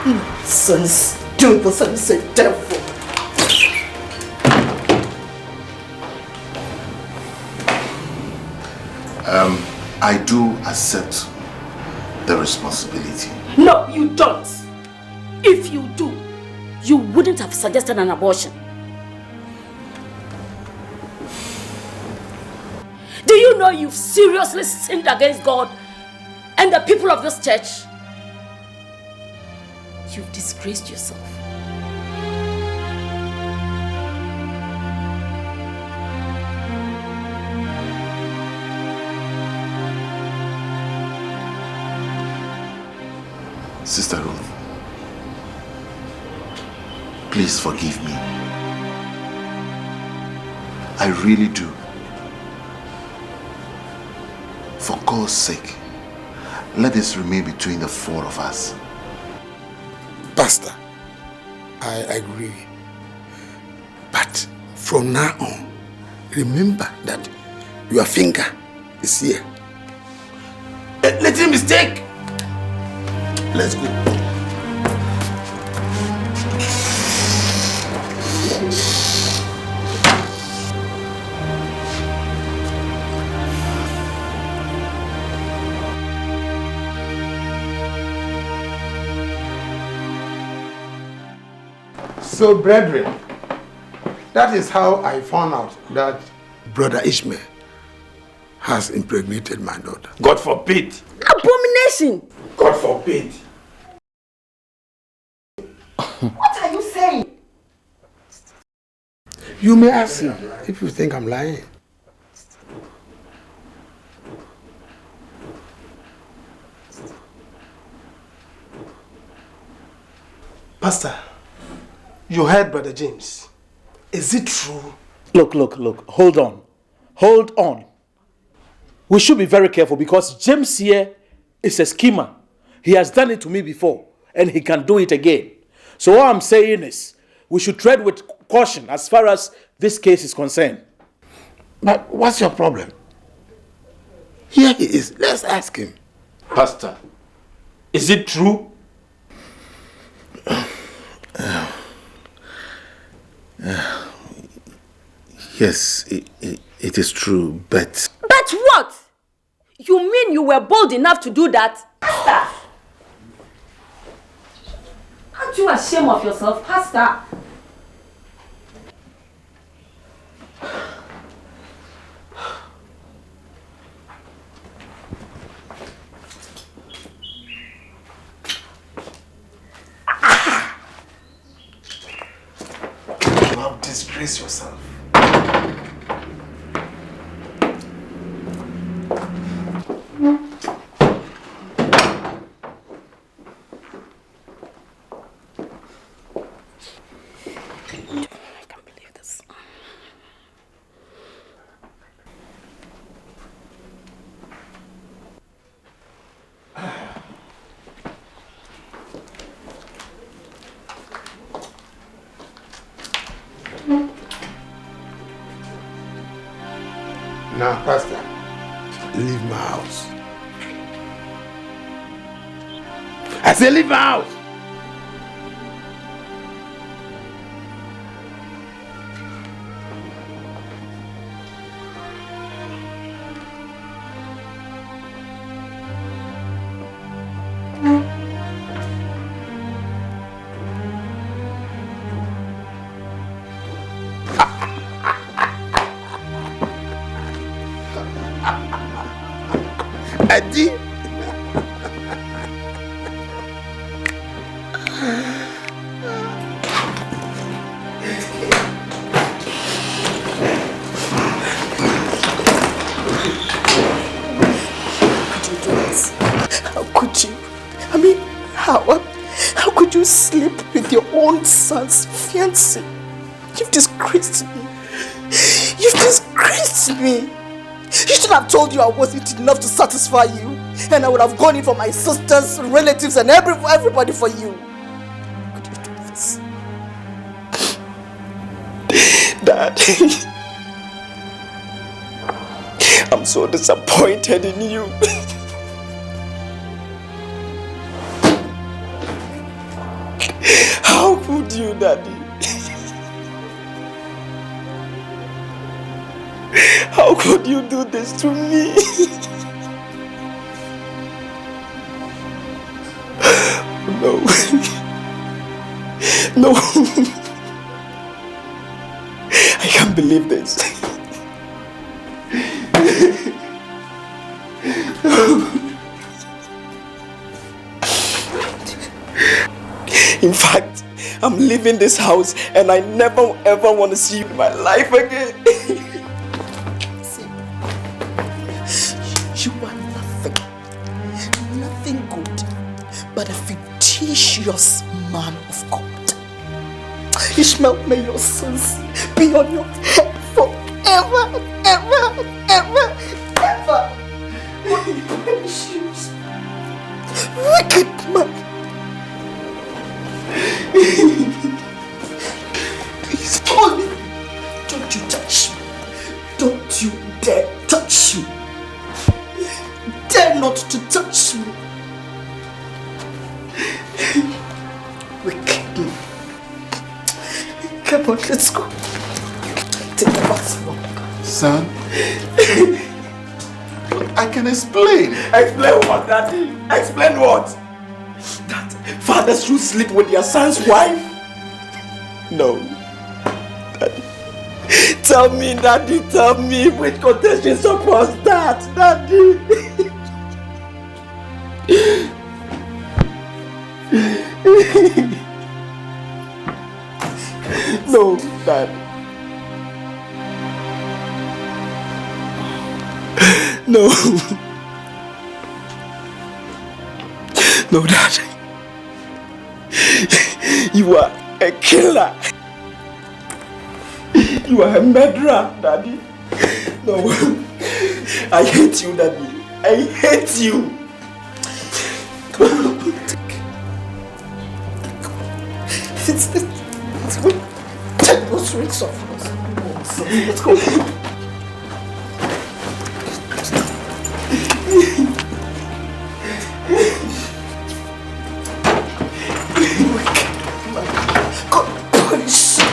Nonsense. Do this and say devil. I do accept the responsibility. No, you don't. If you do, you wouldn't have suggested an abortion. Do you know you've seriously sinned against God and the people of this church? You've disgraced yourself. Sister Ruth, please forgive me. I really do. For God's sake, let this remain between the four of us. Pastor, I agree. But from now on, remember that your finger is here. Let him mistake. Let's go. So, brethren, that is how I found out that Brother Ishmael has impregnated my daughter. God forbid. Abomination! God forbid. What are you saying? You may ask him if you think I'm lying. Pastor, you heard Brother James. Is it true? Look. Hold on. We should be very careful because James here is a schemer. He has done it to me before and he can do it again. So what I'm saying is we should tread with caution as far as this case is concerned. But what's your problem? Here he is. Let's ask him. Pastor, is it true? Yes, it is true, but... But what? You mean you were bold enough to do that? Pastor! Aren't you ashamed of yourself, Pastor? You have disgraced yourself. Now, Pastor, leave my house. I say leave my house. Adi. How could you? I mean, how could you sleep with your own son's fiancée? You've disgraced me. You've disgraced me. You should have told you I wasn't enough to satisfy you, and I would have gone in for my sisters, relatives, and everybody for you. How could you do this? Dad, I'm so disappointed in you. How could you, Daddy? How could you do this to me? No. No. I can't believe this. In fact, I'm leaving this house and I never ever want to see you in my life again. See, you are nothing good but a fictitious man of God. Ishmael, may your sins be on your head forever, ever, ever, ever. What punishment? Wicked man. Please, Polly, don't you touch me. Don't you dare touch me. Dare not to touch me. Wicked man. Come on, let's go. Take the bus. Son, I can explain. Explain what, Daddy? Explain what? That fathers should sleep with their son's wife? No. Daddy. Tell me, Daddy, tell me which quotation supports that, Daddy. No, Dad. No. No, Dad. You are a killer. You are a murderer, Daddy. No. I hate you, Daddy. I hate you. Come on, let's go. Take those rings off. Let's go. God punish you.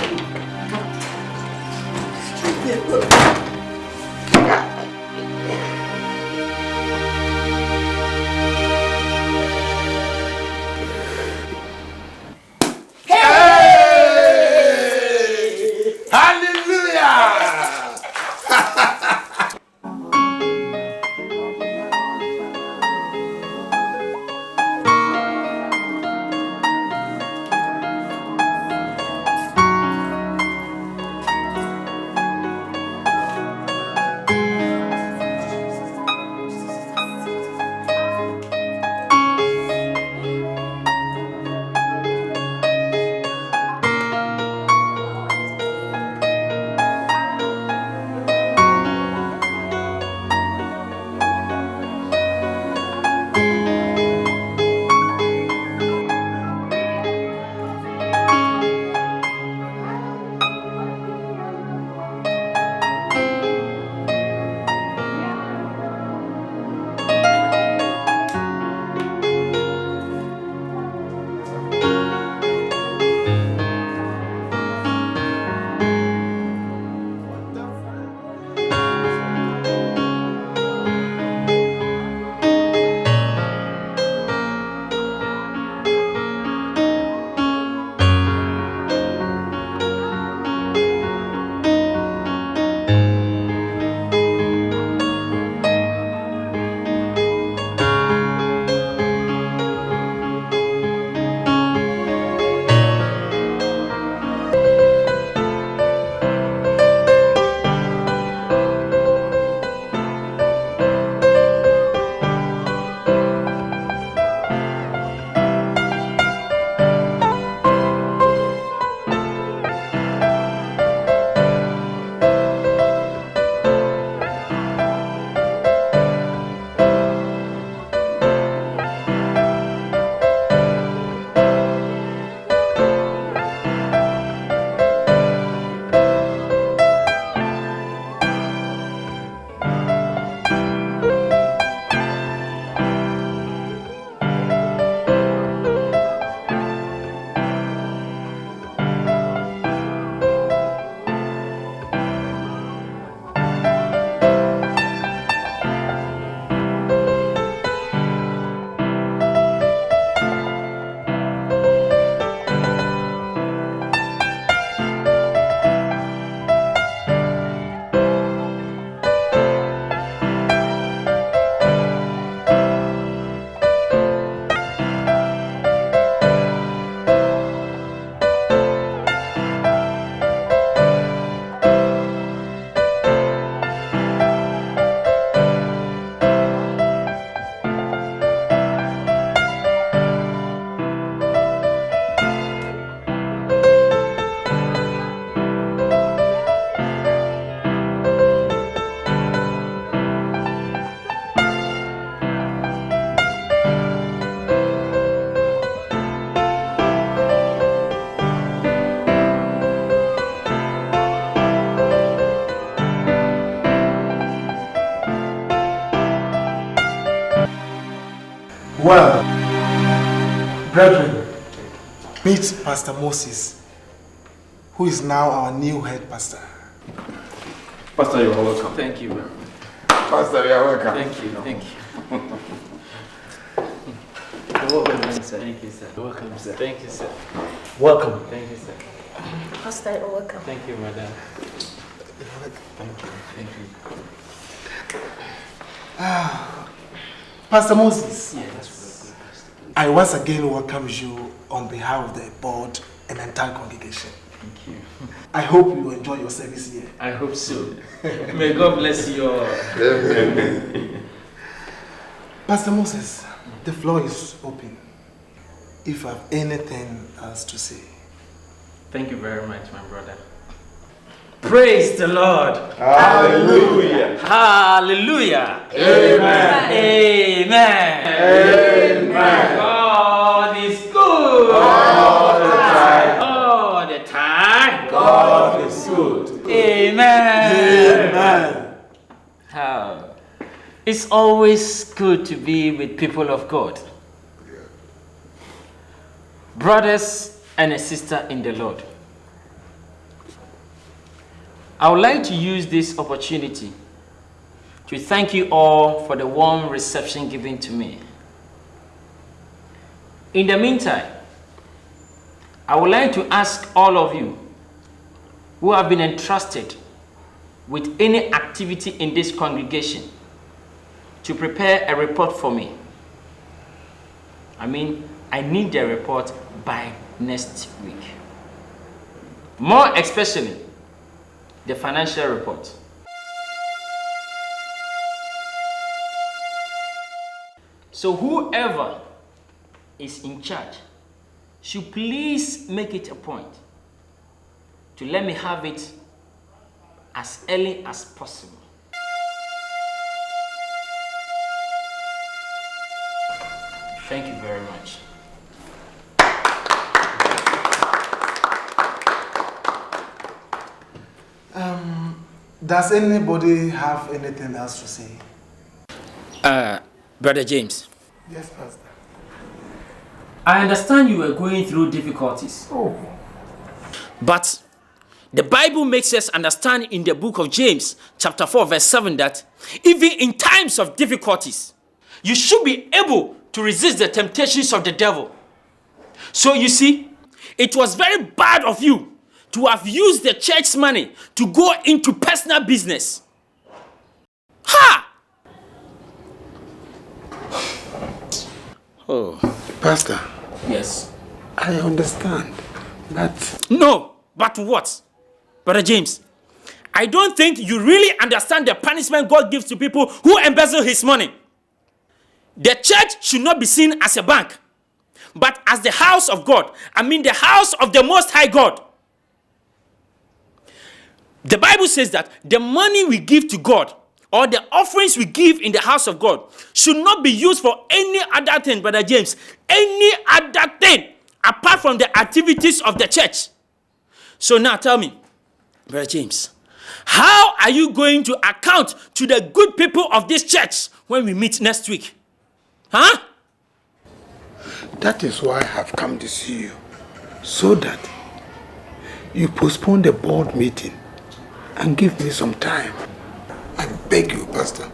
Well, brethren, meet Pastor Moses, who is now our new head pastor. Pastor, you're welcome. Thank you. Pastor, you're welcome. Thank you. Thank you. You're welcome, sir. Thank you, sir. You're welcome, sir. Thank you, sir. Welcome. Thank you, sir. Pastor, you're welcome. Thank you, madam. Thank you. Thank you. Pastor Moses. Yes. I once again welcome you on behalf of the board and entire congregation. Thank you. I hope you enjoy your service here. I hope so. May God bless you all. Pastor Moses, the floor is open. If you have anything else to say. Thank you very much, my brother. Praise the Lord. Hallelujah. Hallelujah. Amen. Amen. Amen. God is good. All the time. All the time. God is good. Amen. Amen. It's always good to be with people of God. Brothers and a sister in the Lord. I would like to use this opportunity to thank you all for the warm reception given to me. In the meantime, I would like to ask all of you who have been entrusted with any activity in this congregation to prepare a report for me. I need the report by next week. More especially, the financial report. So whoever is in charge should please make it a point to let me have it as early as possible. Thank you very much. Does anybody have anything else to say? Brother James. Yes, Pastor. I understand you were going through difficulties. Oh. But the Bible makes us understand in the book of James, chapter 4, verse 7, that even in times of difficulties, you should be able to resist the temptations of the devil. So you see, it was very bad of you to have used the church's money to go into personal business. Ha! Oh. Pastor. Yes. I understand, but... No, but what? Brother James, I don't think you really understand the punishment God gives to people who embezzle his money. The church should not be seen as a bank, but as the house of God. The house of the Most High God. The Bible says that the money we give to God, or the offerings we give in the house of God, should not be used for any other thing, Brother James. Any other thing apart from the activities of the church. So now tell me, Brother James, how are you going to account to the good people of this church when we meet next week? Huh? That is why I have come to see you, so that you postpone the board meeting and give me some time. I beg you, Pastor.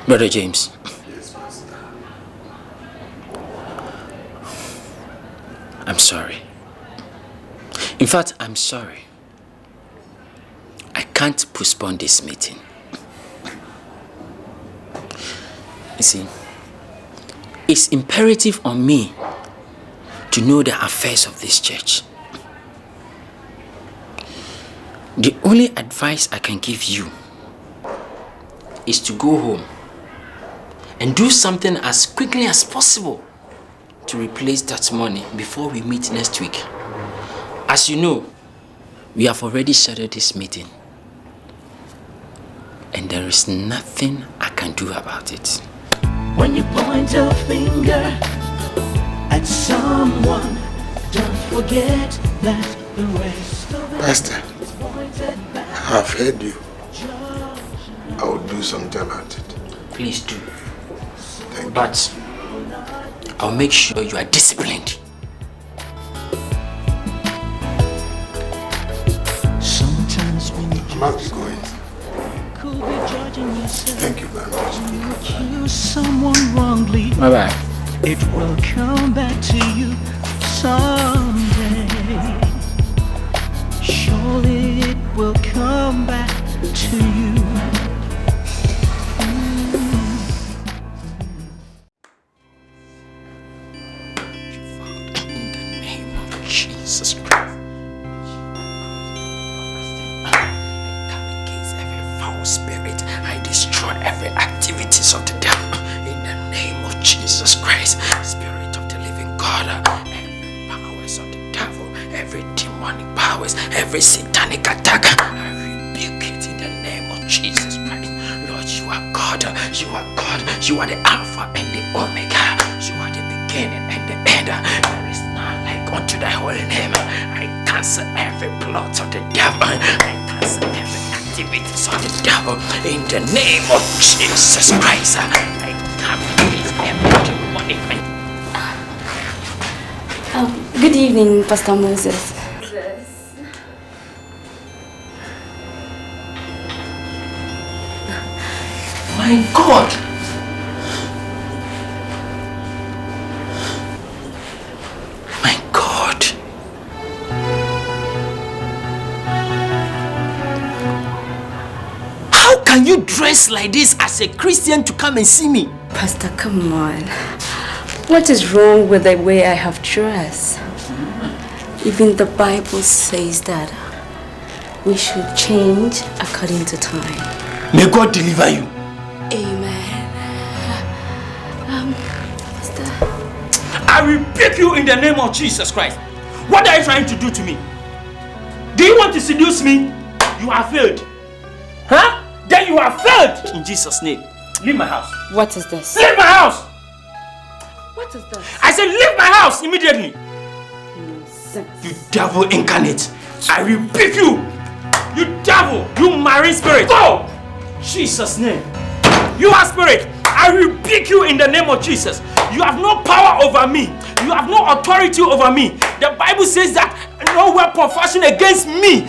Brother James. Yes, Pastor. I'm sorry. In fact, I'm sorry. I can't postpone this meeting. You see, it's imperative on me to know the affairs of this church. The only advice I can give you is to go home and do something as quickly as possible to replace that money before we meet next week. As you know, we have already scheduled this meeting, and there is nothing I can do about it. When you point a finger at someone, don't forget that the rest of it Pastor, I have heard you. I will do something about it. Please do. But I'll make sure you are disciplined. Sometimes when you I must be going. could be judging yourself, Thank you very much. you accuse someone wrongly. Bye-bye. It will come back to you someday. Surely it will come back to you. Jesus Christ. I come against every foul spirit. I destroy every activities of the devil. In the name of Jesus Christ. Spirit of the living God. Every powers of the devil. Every demonic powers. Every satanic attack. I rebuke it in the name of Jesus Christ. Lord, you are God. You are God. You are the Alpha and the Omega. You are the beginning and the end. There is none like unto thy holy name. I cancel every plot of the devil. I cancel every activities of the devil. In the name of Jesus Christ. I come against every demonic. Good evening, Pastor Moses. My God! My God! How can you dress like this as a Christian to come and see me? Pastor, come on. What is wrong with the way I have dressed? Even the Bible says that we should change according to time. May God deliver you. Amen. Pastor. I rebuke you in the name of Jesus Christ. What are you trying to do to me? Do you want to seduce me? You have failed. Huh? Then you have failed. In Jesus' name. Leave my house. What is this? Leave my house. What is this? I said leave my house immediately. Nonsense. You devil incarnate. I rebuke you. You devil. You marine spirit. Go. Jesus' name. You are spirit. I rebuke you in the name of Jesus. You have no power over me. You have no authority over me. The Bible says that no weapon fashioned against me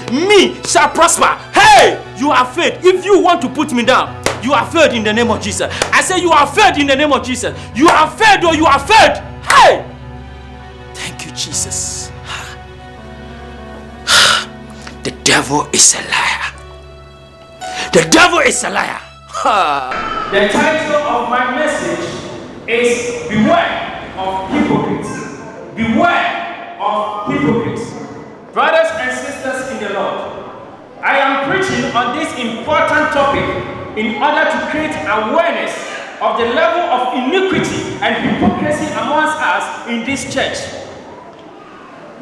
shall prosper. Hey, you have failed. If you want to put me down, you are failed in the name of Jesus. I say you are failed in the name of Jesus. You are failed or you are failed. Hey! Thank you, Jesus. The devil is a liar. The devil is a liar. The title of my message is Beware of Hypocrites. Beware of Hypocrites. Brothers and sisters in the Lord, I am preaching on this important topic in order to create awareness of the level of iniquity and hypocrisy amongst us in this church.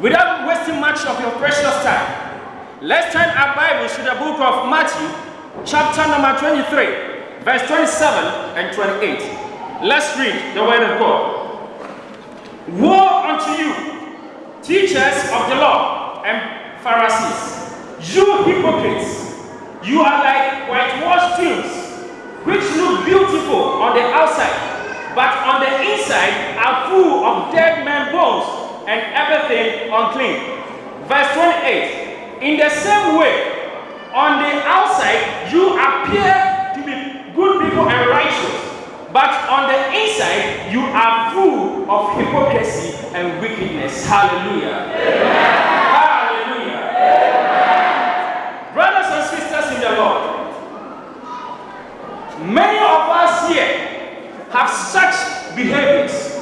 Without wasting much of your precious time, let's turn our Bibles to the book of Matthew, chapter number 23, verse 27 and 28. Let's read the word of God. Woe unto you, teachers of the law and Pharisees, you hypocrites! You are like whitewashed tombs, which look beautiful on the outside, but on the inside are full of dead men's bones and everything unclean. Verse 28. In the same way, on the outside you appear to be good people and righteous, but on the inside you are full of hypocrisy and wickedness. Hallelujah. Amen. Hallelujah. Amen. Brothers and sisters in the Lord, many of us here have such behaviors.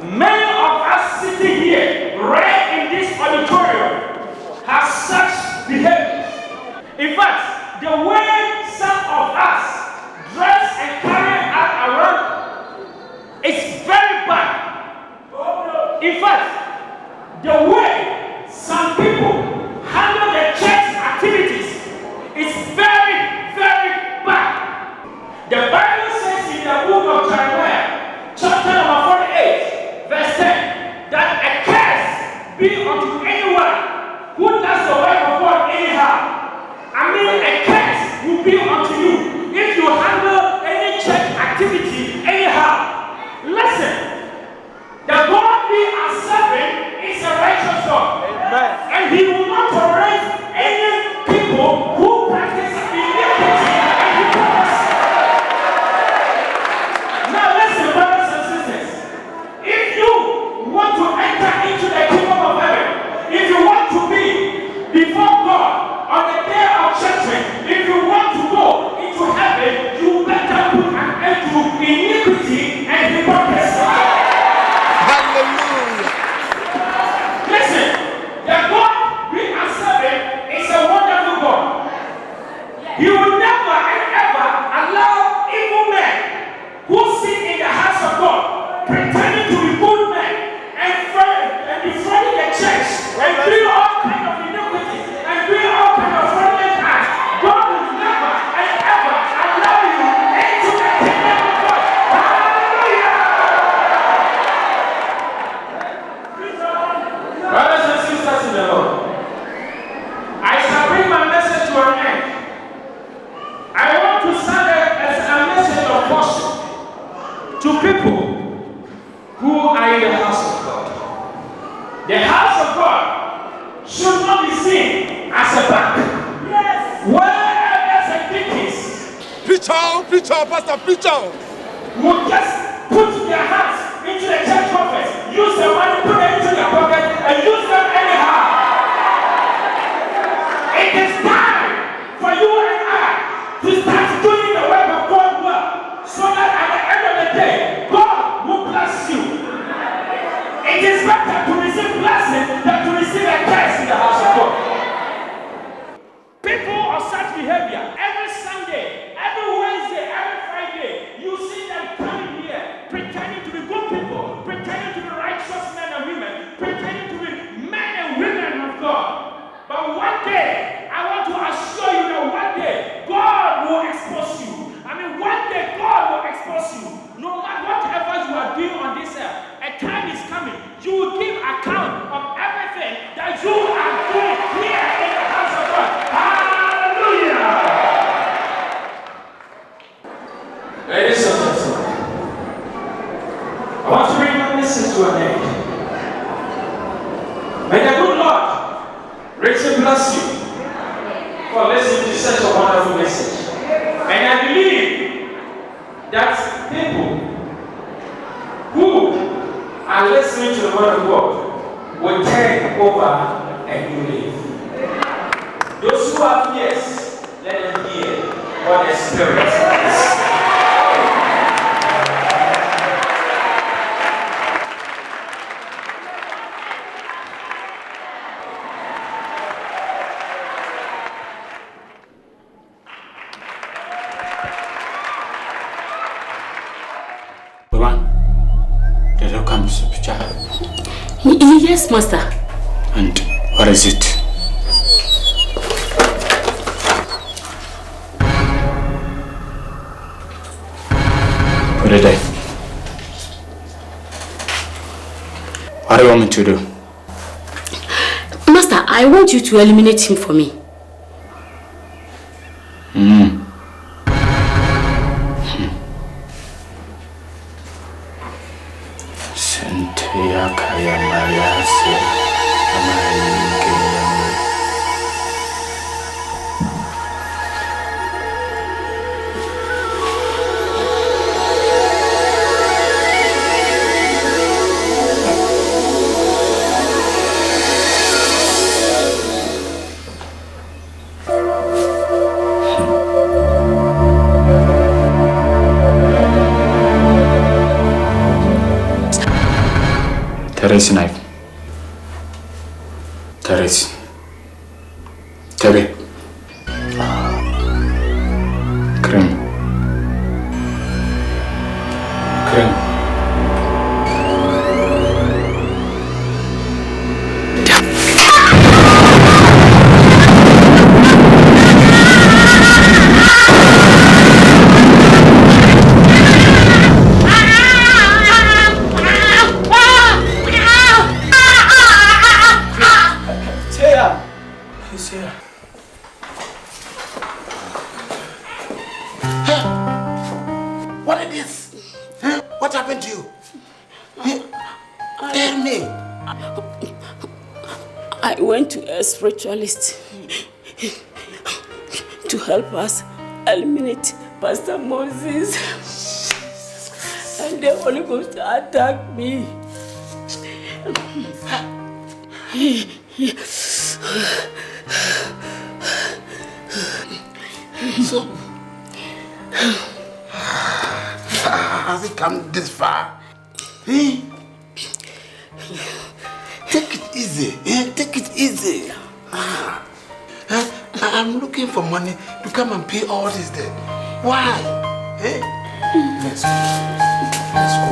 Many of us sitting here, right in this auditorium, have such behaviors. In fact, the way some of us dress and carry around is very bad. In fact, the way some people handle their church activities is very, very bad. The Bible says in the book of Jeremiah, chapter number 48, verse 10, that a curse be unto anyone who does the work of God anyhow. I mean, a curse will be unto you and doing all kinds of iniquity and doing all kinds of fraudulent acts, God will never and ever allow you into the kingdom of God. Hallelujah! Brothers and sisters in the Lord, I shall bring my message to an end. I want to send as a message of caution to people who are in the house of God. The house of God should not be seen as a bank. Yes. Where there's a deacons. Preacher, pastor, preacher. Would just put their hands into the church office, use the money, put it into their pocket, and use them anyhow. It is time for you and I to start doing the work of God well, so that at the end of the day, God will bless you. It is better to receive blessing than to receive a curse in the house of God. People of such behavior, every Sunday, every Wednesday, every Friday, you see them coming here, pretending to be good people, pretending to be righteous men and women, pretending to be men and women of God. But one day, I want to assure you that one day, God will expose you. One day, God will expose you. No matter whatever you are doing on this earth, a time is coming. You will give account of everything that you are doing here in the house of God. Hallelujah! Ladies and gentlemen, I want to bring my message to an end. May the good Lord richly bless you for listening to such a wonderful message. And I believe that people who are listening to the word of God will turn over a new leaf. Those who have ears, let them hear what the Spirit is. Yes, Master. And what is it? Put it there. What do you want me to do? Master, I want you to eliminate him for me. Teresi knife. Teresi. Tabi. Cream. Cream. Spiritualist to help us eliminate Pastor Moses, and the Holy Ghost attacked me. So, has it come this far? Take it easy. Take it easy. I'm looking for money to come and pay all this debt. Why? Let's go. Let's go.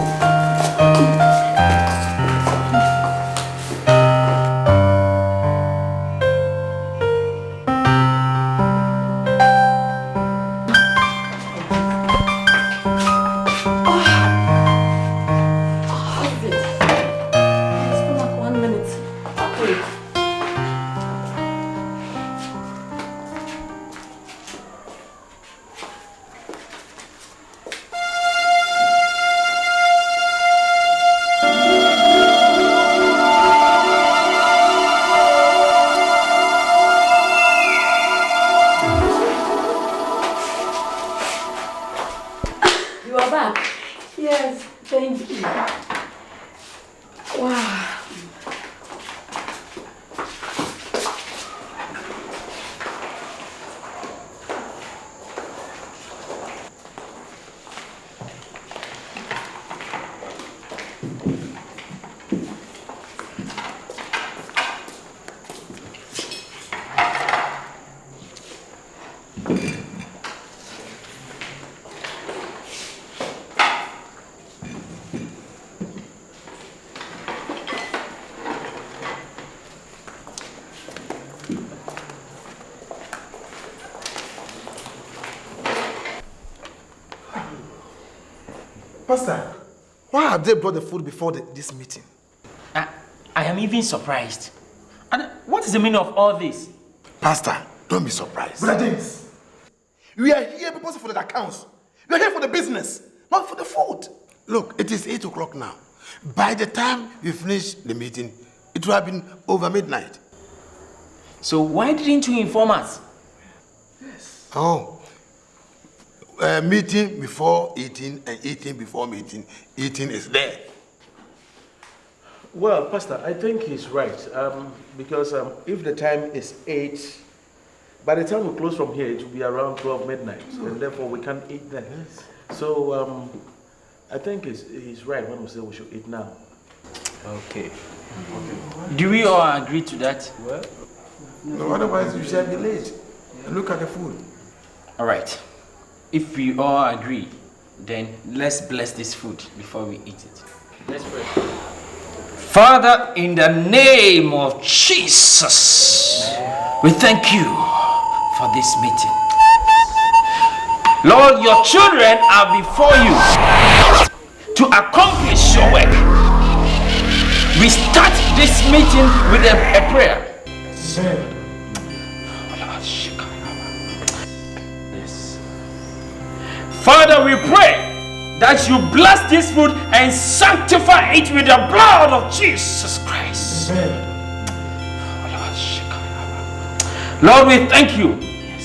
Pastor, why have they brought the food before this meeting? I am even surprised. And what is the meaning of all this? Pastor, don't be surprised. Brother James, we are here because for the accounts. We are here for the business, not for the food. Look, it is 8 o'clock now. By the time we finish the meeting, it will have been over midnight. So why didn't you inform us? Yes. Oh. Meeting before eating and eating before meeting. Eating is there. Well, Pastor, I think he's right. Because if the time is 8, by the time we close from here, it will be around 12 midnight. And therefore, we can't eat then. Yes. So, I think he's right when we say we should eat now. Okay. Do we all agree to that? Well, no, otherwise we shall be late. Look at the food. All right. If we all agree, then let's bless this food before we eat it. Let's pray. Father, in the name of Jesus, we thank you for this meeting. Lord, your children are before you to accomplish your work. We start this meeting with a prayer. Yes. Father, we pray that you bless this food and sanctify it with the blood of Jesus Christ. Lord, we thank you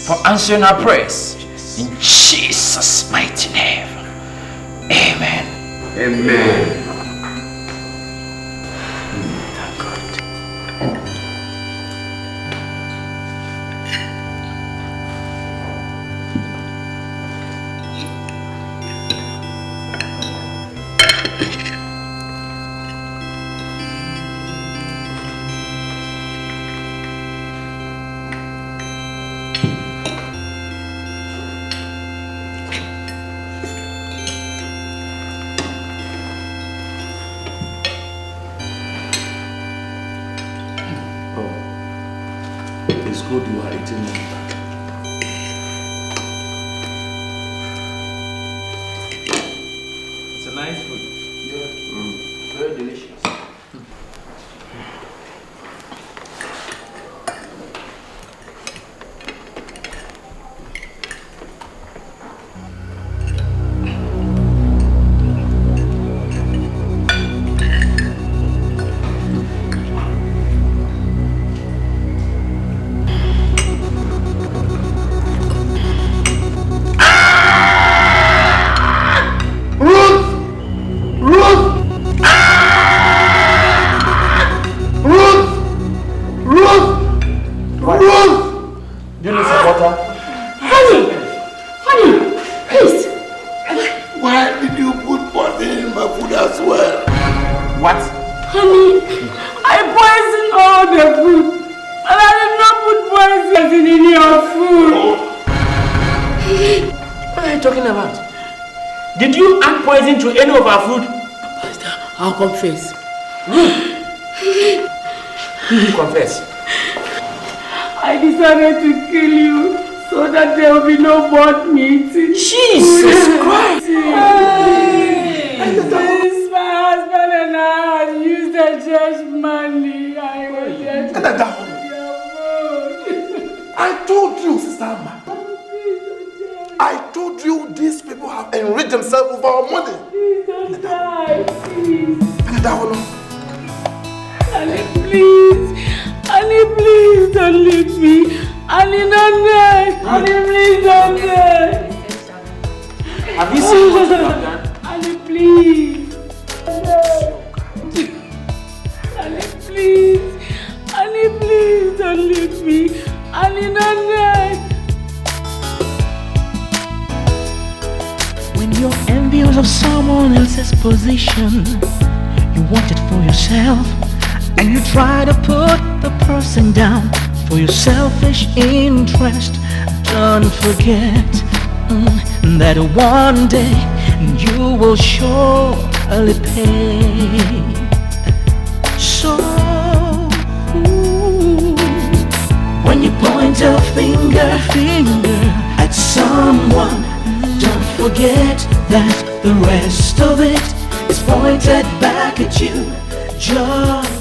for answering our prayers. In Jesus' mighty name. Amen. Amen. Thank God. Good you are eating it. It's a nice food. Yeah. Very delicious. To any of our food? Pastor, I'll confess. Confess. I decided to kill you so that there will be no board meeting. Jesus Christ! Since my husband and I had used the church money, I wanted to I told you, Sister Amma. I told you these people have enriched themselves with our money. Please don't die, please. Annie, please. Annie, please don't leave me. Annie, don't die. Annie, please don't die. Have you seen what you have done? Annie, please. Annie, please. Annie, please don't leave me. Annie, don't die. When you're envious of someone else's position, you want it for yourself, and you try to put the person down for your selfish interest. Don't forget that one day you will surely pay. So when you point a finger at someone, don't forget that the rest of it is pointed back at you. Just